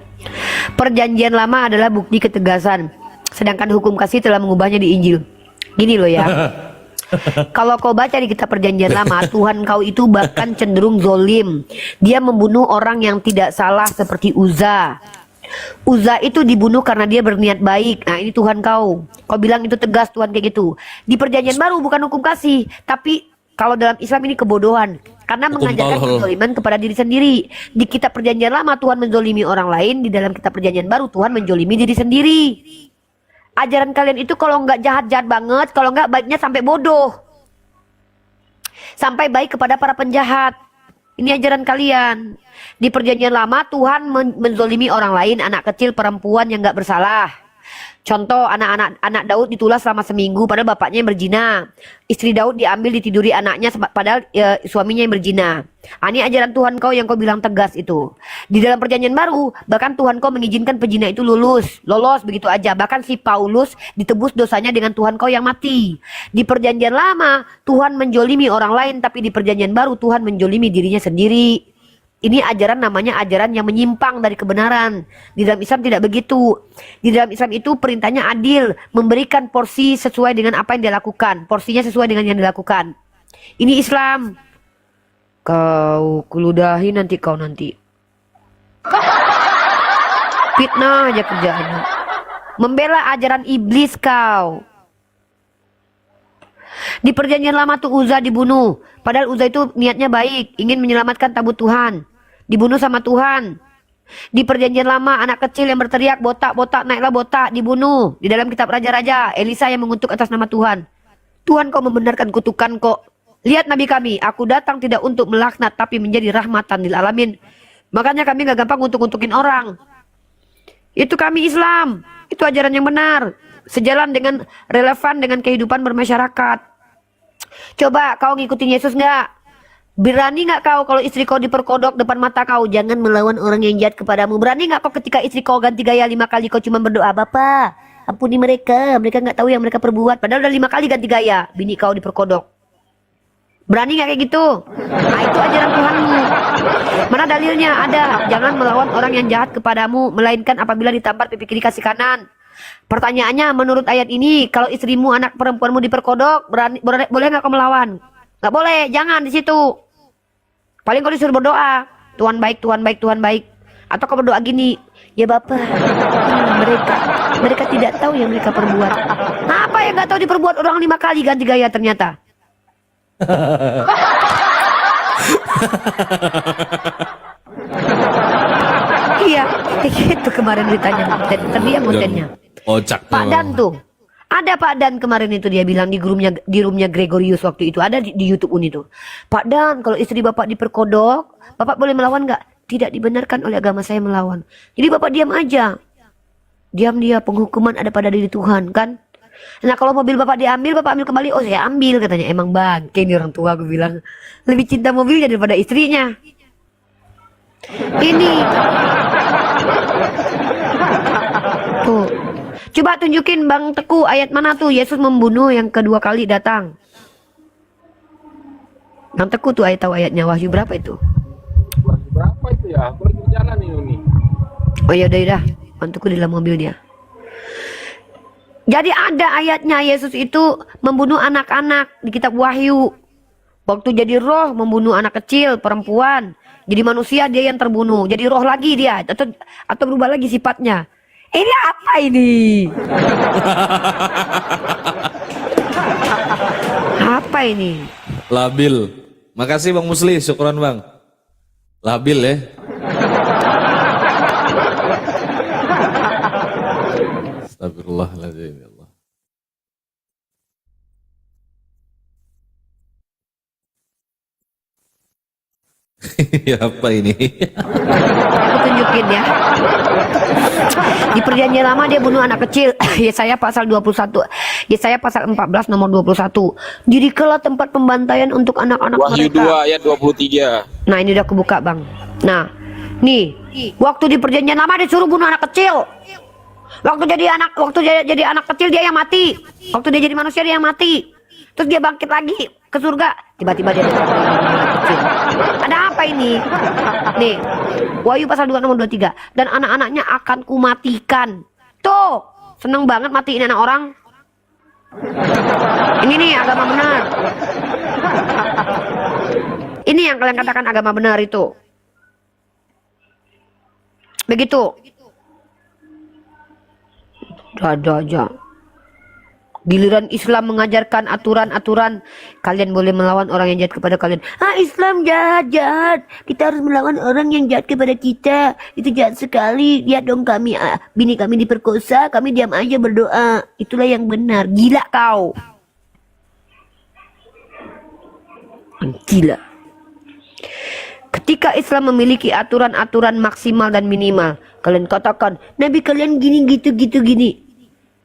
Perjanjian lama adalah bukti ketegasan, sedangkan hukum kasih telah mengubahnya di Injil. Gini loh ya. Kalau kau baca di kitab perjanjian lama, Tuhan kau itu bahkan cenderung zolim. Dia membunuh orang yang tidak salah seperti Uza. Uza itu dibunuh karena dia berniat baik. Nah ini Tuhan kau. Kau bilang itu tegas Tuhan kayak gitu. Di perjanjian baru bukan hukum kasih, tapi kalau dalam Islam ini kebodohan. Karena mengajarkan kezaliman kepada diri sendiri. Di kitab perjanjian lama Tuhan menzolimi orang lain. Di dalam kitab perjanjian baru Tuhan menzolimi diri sendiri. Ajaran kalian itu kalau nggak jahat-jahat banget, kalau nggak baiknya sampai bodoh. Sampai baik kepada para penjahat. Ini ajaran kalian. Di perjanjian lama Tuhan menzolimi orang lain, anak kecil, perempuan yang nggak bersalah. Contoh, anak Daud ditulas selama seminggu padahal bapaknya yang berzina. Istri Daud diambil ditiduri anaknya padahal suaminya yang berzina. Ini ajaran Tuhan kau yang kau bilang tegas itu. Di dalam perjanjian baru bahkan Tuhan kau mengizinkan pezina itu lolos begitu aja. Bahkan si Paulus ditebus dosanya dengan Tuhan kau yang mati. Di perjanjian lama Tuhan menjolimi orang lain, tapi di perjanjian baru Tuhan menjolimi dirinya sendiri. Ini ajaran namanya ajaran yang menyimpang dari kebenaran. Di dalam Islam tidak begitu. Di dalam Islam itu perintahnya adil, memberikan porsi sesuai dengan apa yang dia lakukan, porsinya sesuai dengan yang dilakukan. Ini Islam. Kau kuludahi nanti kau nanti. Fitnah aja kerjaannya. Membela ajaran iblis kau. Di perjanjian lama tuh Uza dibunuh. Padahal Uza itu niatnya baik, ingin menyelamatkan tabut Tuhan. Dibunuh sama Tuhan. Di perjanjian lama anak kecil yang berteriak botak, naiklah botak, dibunuh. Di dalam kitab Raja-Raja, Elisa yang mengutuk atas nama Tuhan. Tuhan kau membenarkan kutukan kok. Lihat nabi kami, aku datang tidak untuk melaknat tapi menjadi rahmatan lil alamin. Makanya kami gak gampang untuk-untukin orang. Itu kami Islam. Itu ajaran yang benar. Sejalan dengan relevan dengan kehidupan bermasyarakat. Coba kau ngikutin Yesus nggak? Berani nggak kau kalau istri kau diperkodok depan mata kau? Jangan melawan orang yang jahat kepadamu. Berani nggak kau ketika istri kau ganti gaya 5 kali kau cuma berdoa, Bapak, ampuni mereka. Mereka nggak tahu yang mereka perbuat. Padahal udah 5 kali ganti gaya. Bini kau diperkodok. Berani nggak kayak gitu? Nah, itu ajaran Tuhanmu. Mana dalilnya? Ada. Jangan melawan orang yang jahat kepadamu, melainkan apabila ditampar pipi kiri kasih kanan. Pertanyaannya, menurut ayat ini, kalau istrimu, anak perempuanmu diperkodok, boleh nggak kau melawan? Nggak boleh. Jangan di situ. Paling kau disuruh berdoa, Tuhan baik, Tuhan baik, Tuhan baik. Atau kau berdoa gini, ya Bapak, mereka tidak tahu yang mereka perbuat. Nah, apa yang nggak tahu diperbuat orang 5 kali ganti gaya ternyata? Iya, itu kemarin ditanya, tapi yang kontennya. Kocak. Pak Dan tuh. Ada Pak Dan kemarin itu dia bilang di roomnya Gregorius waktu itu, ada di YouTube Uni tuh. Pak Dan, kalau istri Bapak diperkodok, Bapak boleh melawan nggak? Tidak dibenarkan oleh agama saya melawan. Jadi Bapak diam aja. Diam dia, penghukuman ada pada diri Tuhan kan. Nah kalau mobil Bapak diambil, Bapak ambil kembali. Oh saya ambil katanya. Emang bangke nih orang tua, aku bilang. Lebih cinta mobilnya daripada istrinya. Ini. Tuh. Coba tunjukin Bang Teku ayat mana tuh Yesus membunuh yang kedua kali datang. Bang Teku tuh tahu ayatnya, Wahyu berapa itu? Wahyu berapa itu ya? Aku lagi jalan ini. Oh ya udah. Bang Teku di dalam mobil dia. Jadi ada ayatnya Yesus itu membunuh anak-anak di kitab Wahyu. Waktu jadi roh membunuh anak kecil, perempuan. Jadi manusia dia yang terbunuh. Jadi roh lagi dia atau berubah lagi sifatnya. Ini apa ini? Apa ini? Labil. Makasih Bang Musli, syukuran Bang. Labil ya. Astagfirullahaladzim ya Allah. Ya apa ini? Aku tunjukin ya. Di perjanjian lama dia bunuh anak kecil. Yesaya pasal 21. Yesaya pasal 14 nomor 21. Dirikanlah tempat pembantaian untuk anak-anak mereka. Wahyu 2 ayat 23. Nah ini udah kebuka Bang. Nah nih, waktu di perjanjian lama disuruh bunuh anak kecil. Waktu jadi anak kecil dia yang mati. Waktu dia jadi manusia dia yang mati. Terus dia bangkit lagi ke surga. Tiba-tiba dia anak kecil. Ada apa ini? Nih, Wahyu pasal 2 nomor 23. Dan anak-anaknya akan kumatikan. Tuh, seneng banget matiin anak orang. Ini nih agama benar. Ini yang kalian katakan agama benar itu. Begitu. Ada aja. Giliran Islam mengajarkan aturan-aturan, kalian boleh melawan orang yang jahat kepada kalian. Ah, Islam jahat. Kita harus melawan orang yang jahat kepada kita. Itu jahat sekali. Lihat dong kami, bini kami diperkosa, kami diam aja berdoa. Itulah yang benar. Gila kau. Gila. Ketika Islam memiliki aturan-aturan maksimal dan minimal, kalian katakan, Nabi kalian gini, gitu, gini.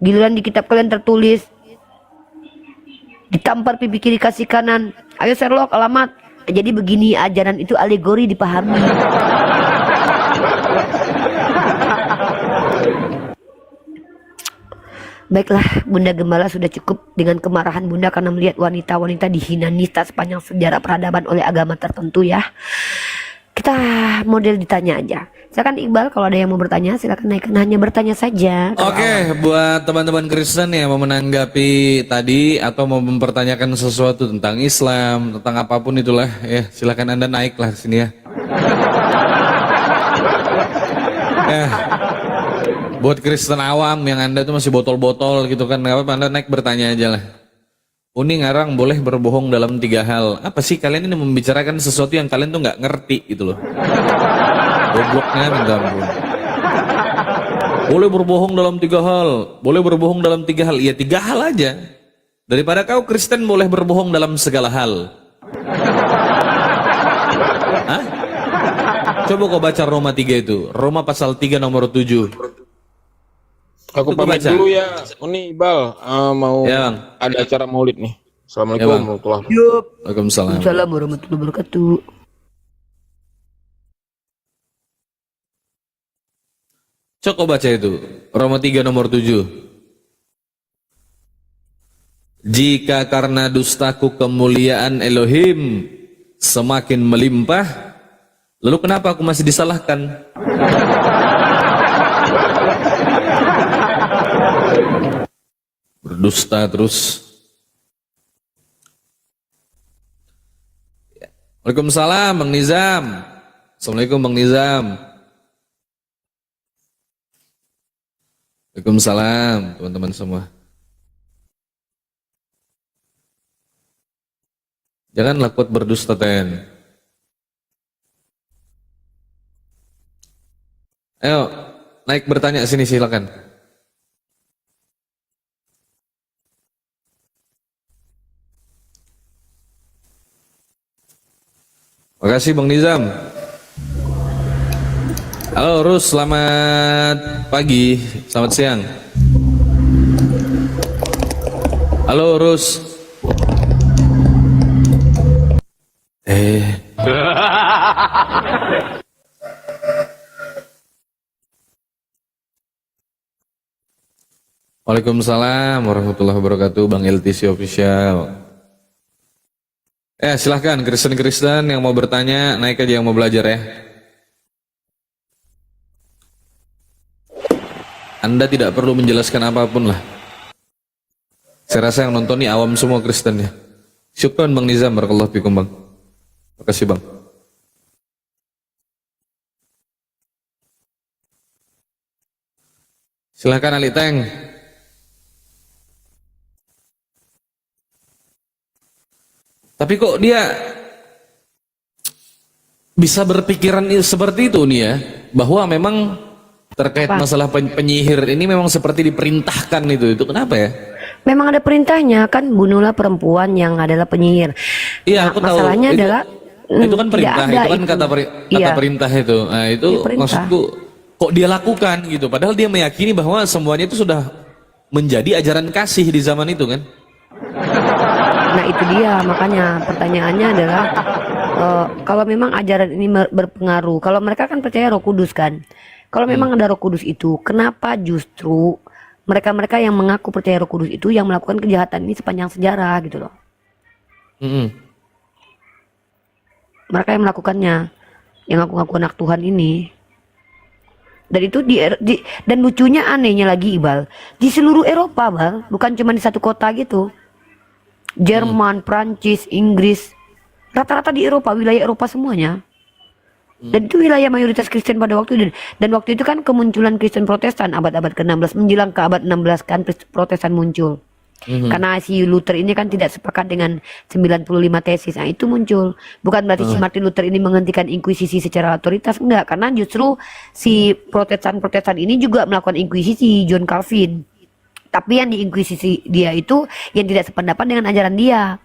Giliran di kitab kalian tertulis, ditampar pipi kiri kasih kanan. Ayo Sherlock, alamat. Jadi begini, ajaran itu alegori dipahami. Baiklah, Bunda Gembala, sudah cukup dengan kemarahan Bunda karena melihat wanita-wanita dihina nista sepanjang sejarah peradaban oleh agama tertentu ya. Kita model ditanya aja. Silakan Iqbal, kalau ada yang mau bertanya silakan naikkan, hanya bertanya saja. Oke, buat teman-teman Kristen yang mau menanggapi tadi atau mau mempertanyakan sesuatu tentang Islam, tentang apapun itulah ya, silakan Anda naiklah sini ya. Ya. Buat Kristen awam yang Anda tuh masih botol-botol gitu kan, nggak apa-apa, Anda naik bertanya aja lah. Uni ngarang boleh berbohong dalam 3 hal. Apa sih kalian ini membicarakan sesuatu yang kalian tuh nggak ngerti gitu loh. Gobloknya minta ampun. Boleh berbohong dalam 3 hal. Boleh berbohong dalam 3 hal. Iya 3 hal aja. Daripada kau Kristen boleh berbohong dalam segala hal. Hah? Coba kau baca Roma 3 itu. Roma pasal 3 nomor 7. Aku pamit dulu ya, Uni Iqbal, mau ya, Bang. ada acara maulid nih. Assalamualaikum Bang. warahmatullahi wabarakatuh. Yup. Waalaikumsalam. Waalaikumsalam warahmatullahi wabarakatuh. Coba baca itu. Roma 3 nomor 7. Jika karena dustaku kemuliaan Elohim semakin melimpah, lalu kenapa aku masih disalahkan? Berdusta terus. Waalaikumsalam Bang Nizam. Assalamualaikum Bang Nizam. Waalaikumsalam teman-teman semua. Jangan lakut berdusta Ten. Ayo naik bertanya sini silakan. Makasih Bang Nizam. Halo Rus, selamat pagi, selamat siang. Halo Rus. Waalaikumsalam warahmatullahi wabarakatuh, Bang LTC Official. Silahkan Kristen-Kristen yang mau bertanya, naik aja yang mau belajar ya. Anda tidak perlu menjelaskan apapun lah. Saya rasa yang nonton ini awam semua Kristen ya. Syukran Bang Nizam, barakallahu fikum Bang. Terima kasih Bang. Silahkan Ali Teng. Tapi kok dia bisa berpikiran seperti itu nih ya, bahwa memang terkait masalah penyihir ini memang seperti diperintahkan itu kenapa ya? Memang ada perintahnya kan, bunuhlah perempuan yang adalah penyihir. Iya, Nah, aku tahu. masalahnya adalah Itu kan perintah, tidak ada itu kan kata Iya. perintah itu. Nah, itu Iya, perintah. maksudku kok dia lakukan gitu, padahal dia meyakini bahwa semuanya itu sudah menjadi ajaran kasih di zaman itu kan? Nah itu dia, makanya pertanyaannya adalah kalau memang ajaran ini berpengaruh, kalau mereka kan percaya Roh Kudus kan, kalau memang ada Roh Kudus itu, kenapa justru mereka-mereka yang mengaku percaya Roh Kudus itu yang melakukan kejahatan ini sepanjang sejarah gitu loh? Mereka yang melakukannya, yang ngaku-ngaku anak Tuhan ini. Dan itu dan lucunya, anehnya lagi Ibal, di seluruh Eropa Bal, bukan cuma di satu kota gitu. Jerman, Prancis, Inggris, rata-rata di Eropa, wilayah Eropa semuanya. Dan itu wilayah mayoritas Kristen pada waktu itu. Dan waktu itu kan kemunculan Kristen Protestan abad-abad ke-16, menjelang ke abad 16 kan Protestan muncul. Karena si Luther ini kan tidak sepakat dengan 95 tesis. Nah itu muncul. Bukan berarti si Martin Luther ini menghentikan inkuisisi secara otoritas, enggak. Karena justru si Protestan ini juga melakukan inkuisisi, John Calvin. Tapi yang diinkuisisi dia itu yang tidak sependapat dengan ajaran dia.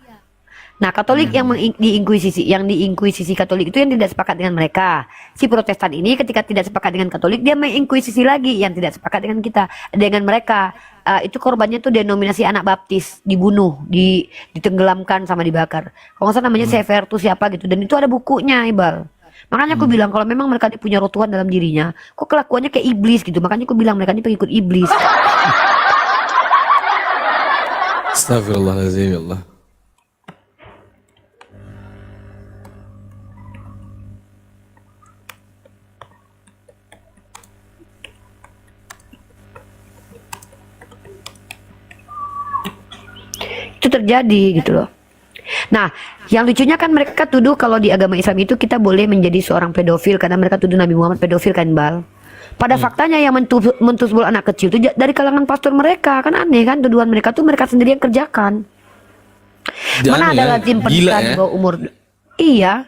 Nah, Katolik yang diinkuisisi Katolik itu yang tidak sepakat dengan mereka. Si Protestan ini ketika tidak sepakat dengan Katolik, dia menginkuisisi lagi yang tidak sepakat dengan kita, dengan mereka. Itu korbannya tuh denominasi anak baptis, dibunuh, ditenggelamkan sama dibakar. Kalau nggak salah namanya Severus siapa gitu. Dan itu ada bukunya, Ibal. Makanya aku bilang kalau memang mereka punya roh Tuhan dalam dirinya, kok kelakuannya kayak iblis gitu. Makanya aku bilang mereka ini pengikut iblis. Astagfirullahaladzim ya Allah. Itu terjadi gitu loh. Nah, yang lucunya kan mereka tuduh kalau di agama Islam itu kita boleh menjadi seorang pedofil karena mereka tuduh Nabi Muhammad pedofil kan, Bal. Pada faktanya yang mentusbul anak kecil itu dari kalangan pastor mereka. Kan aneh kan, tuduhan mereka tuh mereka sendiri yang kerjakan. Mana ada lazim pernikahan di bawah umur? Iya.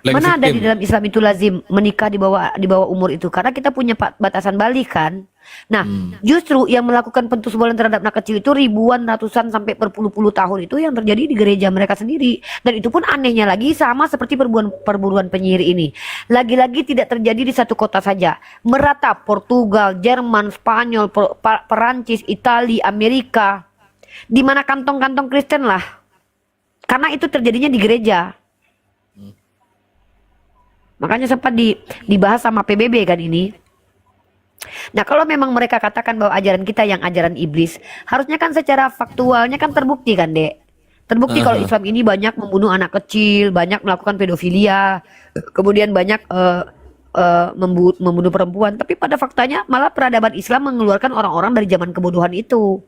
Mana ada di dalam Islam itu lazim menikah di bawah umur itu? Karena kita punya batasan balik kan. Nah, justru yang melakukan pentusbulan terhadap anak kecil itu ribuan, ratusan sampai berpuluh-puluh tahun itu yang terjadi di gereja mereka sendiri. Dan itu pun anehnya lagi sama seperti perburuan penyihir ini. Lagi-lagi tidak terjadi di satu kota saja. Merata Portugal, Jerman, Spanyol, Perancis, Italia, Amerika. Di mana kantong-kantong Kristen lah. Karena itu terjadinya di gereja. Makanya sempat dibahas sama PBB kan ini. Nah kalau memang mereka katakan bahwa ajaran kita yang ajaran iblis, harusnya kan secara faktualnya kan terbukti kan Dek. Terbukti kalau Islam ini banyak membunuh anak kecil, banyak melakukan pedofilia, kemudian banyak membunuh perempuan. Tapi pada faktanya malah peradaban Islam mengeluarkan orang-orang dari zaman kebodohan itu.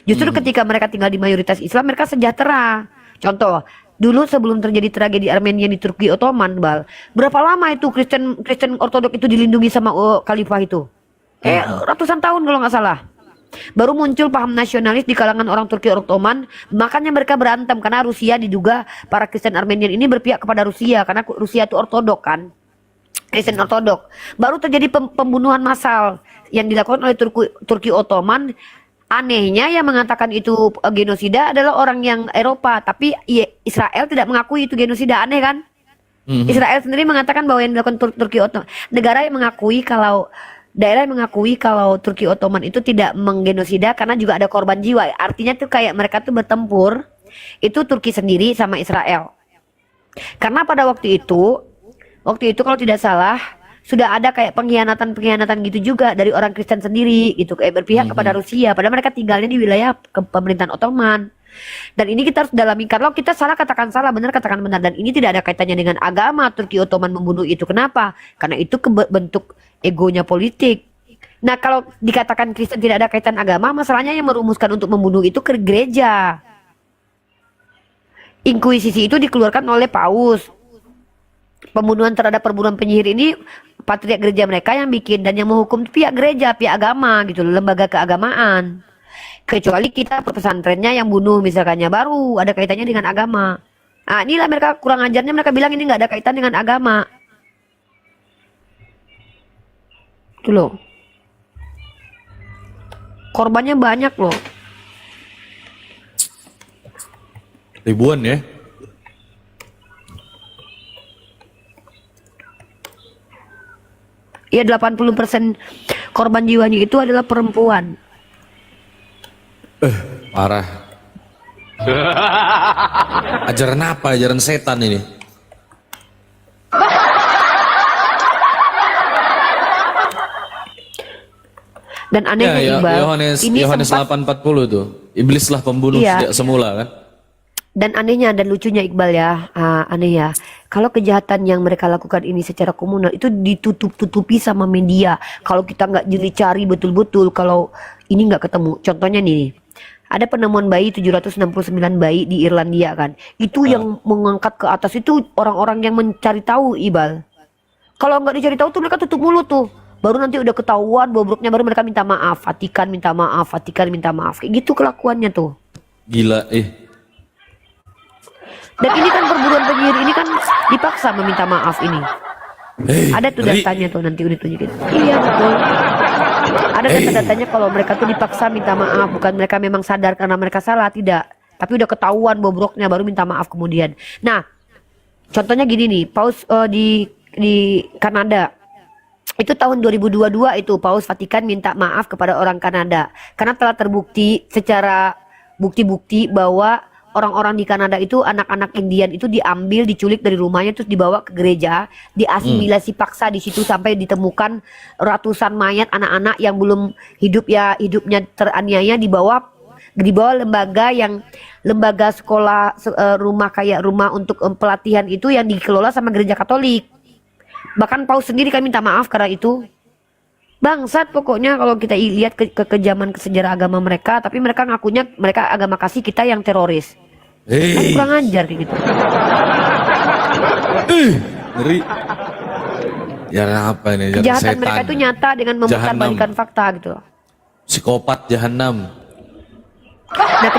Justru ketika mereka tinggal di mayoritas Islam, mereka sejahtera. Contoh, dulu sebelum terjadi tragedi Armenia di Turki Ottoman, Bal, berapa lama itu Kristen Ortodok itu dilindungi sama khalifah itu? Ratusan tahun kalau nggak salah. Baru muncul paham nasionalis di kalangan orang Turki Ottoman, makanya mereka berantem karena Rusia diduga para Kristen Armenian ini berpihak kepada Rusia karena Rusia itu Ortodok kan, Kristen Ortodok. Baru terjadi pembunuhan massal yang dilakukan oleh Turki Ottoman. Anehnya yang mengatakan itu genosida adalah orang yang Eropa, tapi Israel tidak mengakui itu genosida. Aneh kan? Israel sendiri mengatakan bahwa yang dilakukan Turki Ottoman, negara yang mengakui kalau daerah yang mengakui kalau Turki Ottoman itu tidak menggenosida karena juga ada korban jiwa. Artinya tuh kayak mereka tuh bertempur itu Turki sendiri sama Israel. Karena pada waktu itu kalau tidak salah sudah ada kayak pengkhianatan gitu juga dari orang Kristen sendiri gitu, kayak berpihak kepada Rusia padahal mereka tinggalnya di wilayah pemerintahan Ottoman. Dan ini kita harus dalami, kalau kita salah katakan salah, benar katakan benar, dan ini tidak ada kaitannya dengan agama. Turki Ottoman membunuh itu kenapa? Karena itu bentuk egonya politik. Nah kalau dikatakan Kristen tidak ada kaitan agama, masalahnya yang merumuskan untuk membunuh itu ke gereja. Inkuisisi itu dikeluarkan oleh Paus. Pembunuhan terhadap perburuan penyihir ini patriark gereja mereka yang bikin, dan yang menghukum pihak gereja, pihak agama gitu, lembaga keagamaan. Kecuali kita pesantrennya yang bunuh misalkannya, baru ada kaitannya dengan agama. Nah inilah mereka kurang ajarnya, mereka bilang ini nggak ada kaitan dengan agama. Itu loh. Korbannya banyak loh. Ribuan ya. Ya 80% korban jiwanya itu adalah perempuan. Parah. Ajaran apa? Ajaran setan ini. Dan anehnya Iqbal, Yohanes 8:40 tuh. Iblislah pembunuh sejak semula kan. Dan anehnya dan lucunya Iqbal ya, aneh ya. Kalau kejahatan yang mereka lakukan ini secara komunal itu ditutup-tutupi sama media. Kalau kita nggak cari betul-betul, kalau ini nggak ketemu. Contohnya nih, ada penemuan bayi 769 bayi di Irlandia kan. Itu yang mengangkat ke atas itu orang-orang yang mencari tahu, Iqbal. Kalau nggak dicari tahu tuh mereka tutup mulut tuh. Baru nanti udah ketahuan bobroknya, baru mereka minta maaf. Vatikan minta maaf, Vatikan minta maaf. Kayak gitu kelakuannya tuh. Gila, Dan ini kan perburuan penyihir ini kan dipaksa meminta maaf ini. Ada tuh datanya tuh, nanti udah tunjukin. Iya betul. Ada data-datanya kalau mereka tuh dipaksa minta maaf, bukan mereka memang sadar karena mereka salah, tidak. Tapi udah ketahuan bobroknya baru minta maaf kemudian. Nah, contohnya gini nih, Paus di Kanada. Itu tahun 2022 itu Paus Vatikan minta maaf kepada orang Kanada karena telah terbukti secara bukti-bukti bahwa orang-orang di Kanada itu, anak-anak Indian itu diambil, diculik dari rumahnya terus dibawa ke gereja, diasimilasi paksa di situ sampai ditemukan ratusan mayat anak-anak yang belum hidupnya teraniaya dibawa lembaga sekolah, rumah untuk pelatihan itu yang dikelola sama gereja Katolik. Bahkan Paus sendiri kan minta maaf karena itu. Bangsat pokoknya kalau kita lihat kekejaman sejarah agama mereka, tapi mereka ngakunya mereka agama kasih, kita yang teroris. Kan kurang ajar kayak gitu. Ngeri. Jalan apa ini? Jalan Kejahatan setan. mereka itu nyata dengan memutarbalikkan fakta gitu. Psikopat jahanam. Nah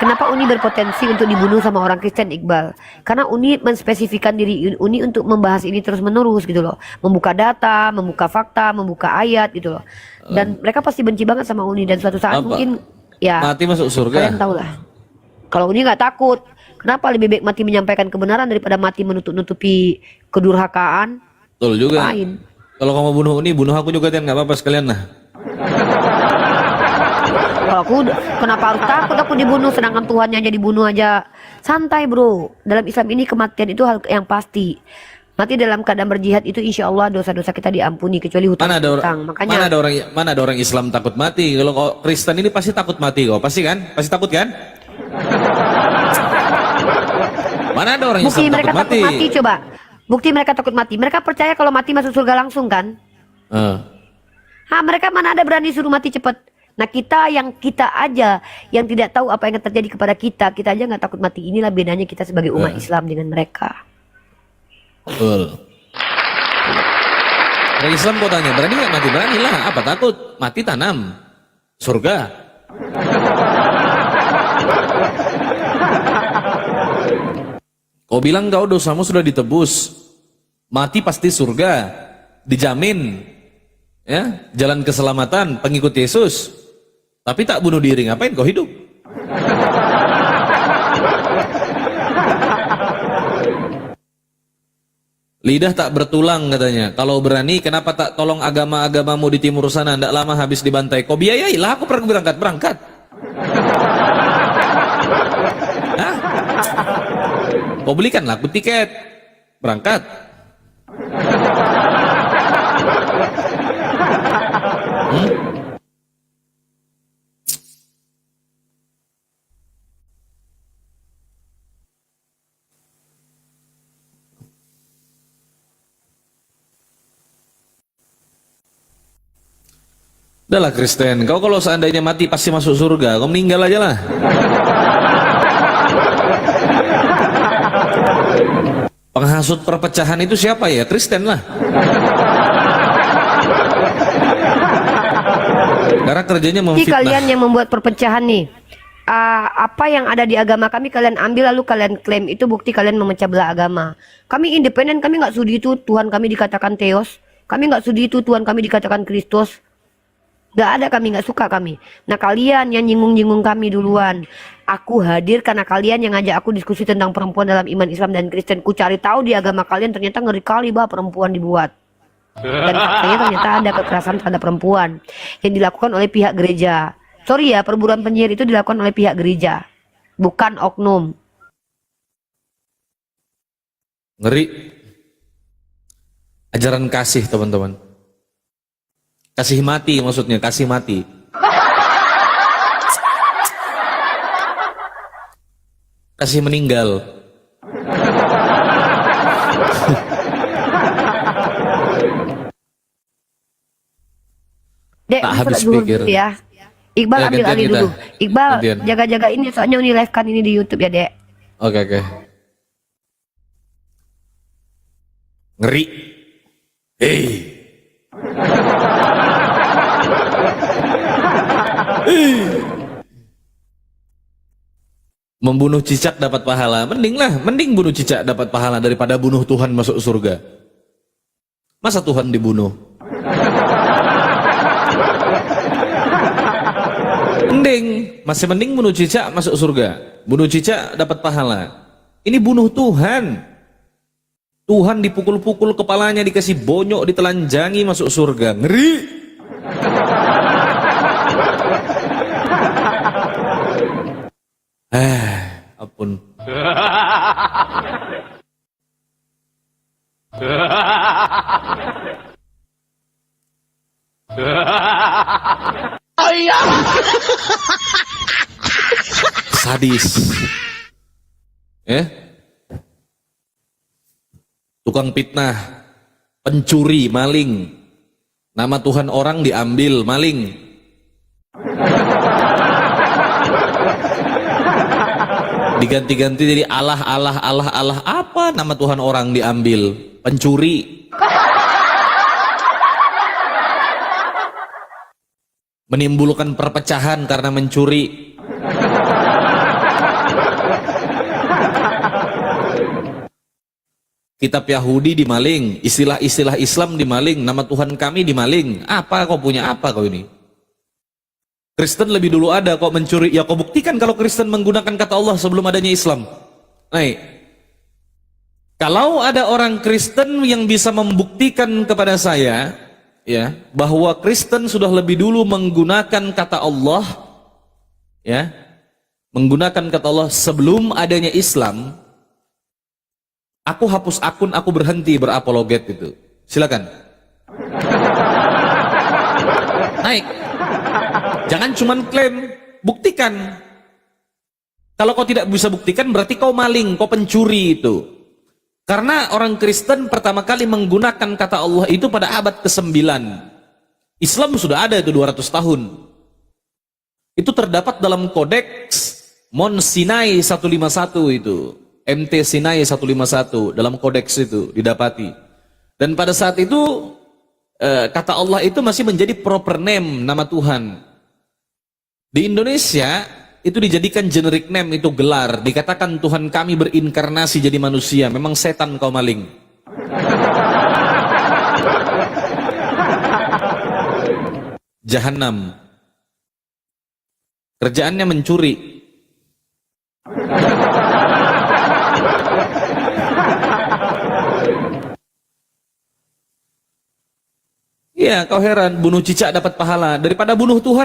kenapa Uni berpotensi untuk dibunuh sama orang Kristen, Iqbal? Karena Uni menspesifikkan diri Uni untuk membahas ini terus menerus gitu loh, membuka data, membuka fakta, membuka ayat gitu loh. Dan mereka pasti benci banget sama Uni, dan suatu saat mungkin ya mati masuk surga. Kalian tahu lah. Kalau Uni nggak takut, kenapa lebih baik mati menyampaikan kebenaran daripada mati menutup-nutupi kedurhakaan? Betul juga. Lain. Kalau kamu bunuh Uni, bunuh aku juga, kan nggak apa-apa sekalian lah. Kalau aku, kenapa harus takut aku dibunuh sedangkan Tuhannya aja dibunuh aja? Santai bro. Dalam Islam ini kematian itu hal yang pasti. Mati dalam keadaan berjihad itu insya Allah dosa-dosa kita diampuni kecuali hutang. Makanya mana ada orang Islam takut mati? Kalau Kristen ini pasti takut mati kok, pasti kan? Pasti takut kan? Mana ada orang bukti Islam mereka takut mati? Coba. Bukti mereka takut mati. Mereka percaya kalau mati masuk surga langsung kan? Mereka mana ada berani suruh mati cepat. Nah kita aja yang tidak tahu apa yang terjadi kepada kita aja nggak takut mati. Inilah bedanya kita sebagai umat Islam dengan mereka. Betul. Orang Islam kau tanya, berani nggak mati? Berani lah. Apa takut? Mati tanam surga. Kau bilang kau dosamu sudah ditebus, mati pasti surga, dijamin, ya, jalan keselamatan, pengikut Yesus. Tapi tak bunuh diri, ngapain kau hidup? Lidah tak bertulang katanya. Kalau berani, kenapa tak tolong agama-agamamu di timur sana? Tidak lama habis dibantai. Kau biayailah aku berangkat. Hah? Kau belikanlah aku tiket berangkat. Udahlah Kristen, kau kalau seandainya mati pasti masuk surga, kau meninggal aja lah. Penghasut perpecahan itu siapa ya? Kristen lah. Karena kerjanya memfitnah. Kalian yang membuat perpecahan nih, apa yang ada di agama kami kalian ambil lalu kalian klaim itu bukti kalian memecah belah agama. Kami independen, kami nggak sudi itu Tuhan kami dikatakan Theos, kami nggak sudi itu Tuhan kami dikatakan Kristus. Gak ada, kami nggak suka kami. Nah kalian yang nyinggung-nyinggung kami duluan. Aku hadir karena kalian yang ngajak aku diskusi tentang perempuan dalam iman Islam dan Kristen. Ku cari tahu di agama kalian ternyata ngeri kali perempuan dibuat. Dan faktanya ternyata ada kekerasan terhadap perempuan yang dilakukan oleh pihak gereja. Sorry ya, perburuan penyihir itu dilakukan oleh pihak gereja, bukan oknum. Ngeri. Ajaran kasih teman-teman. Kasih mati maksudnya, kasih mati. Kasih meninggal. Dek, tak habis dulu pikir. Ya. Iqbal Ya, ambil alih kita. dulu. Iqbal Gantian. jaga-jaga ini soalnya Uni live kan ini di YouTube ya, Dek. Oke. Ngeri. Membunuh cicak dapat pahala. Mending bunuh cicak dapat pahala daripada bunuh Tuhan masuk surga. Masa Tuhan dibunuh? Masih mending bunuh cicak masuk surga. Bunuh cicak dapat pahala. Ini bunuh Tuhan. Tuhan dipukul-pukul kepalanya, dikasih bonyok, ditelanjangi masuk surga. Ngeri. Ampun. Sadis. Tukang fitnah, pencuri, maling. Nama Tuhan orang diambil, maling. Diganti-ganti jadi Allah. Apa nama Tuhan orang diambil? Pencuri. Menimbulkan perpecahan karena mencuri. Kitab Yahudi dimaling, istilah-istilah Islam dimaling, nama Tuhan kami dimaling. Apa kau punya apa kau ini? Kristen lebih dulu ada kok mencuri. Ya kau buktikan kalau Kristen menggunakan kata Allah sebelum adanya Islam. Kalau ada orang Kristen yang bisa membuktikan kepada saya, ya, bahwa Kristen sudah lebih dulu menggunakan kata Allah ya, menggunakan kata Allah sebelum adanya Islam, aku hapus akun, aku berhenti berapologet itu. Silakan. Naik. Jangan cuman klaim, buktikan. Kalau kau tidak bisa buktikan berarti kau maling, kau pencuri itu. Karena orang Kristen pertama kali menggunakan kata Allah itu pada abad ke-9. Islam sudah ada itu 200 tahun. Itu terdapat dalam kodeks Mount Sinai 151 itu. MT Sinai 151 dalam kodeks itu didapati. Dan pada saat itu kata Allah itu masih menjadi proper name, nama Tuhan. Di Indonesia itu dijadikan generic name, itu gelar. Dikatakan Tuhan kami berinkarnasi jadi manusia. Memang setan kau maling. Jahannam. Kerjaannya mencuri. Iya, kau heran bunuh cicak dapat pahala daripada bunuh Tuhan.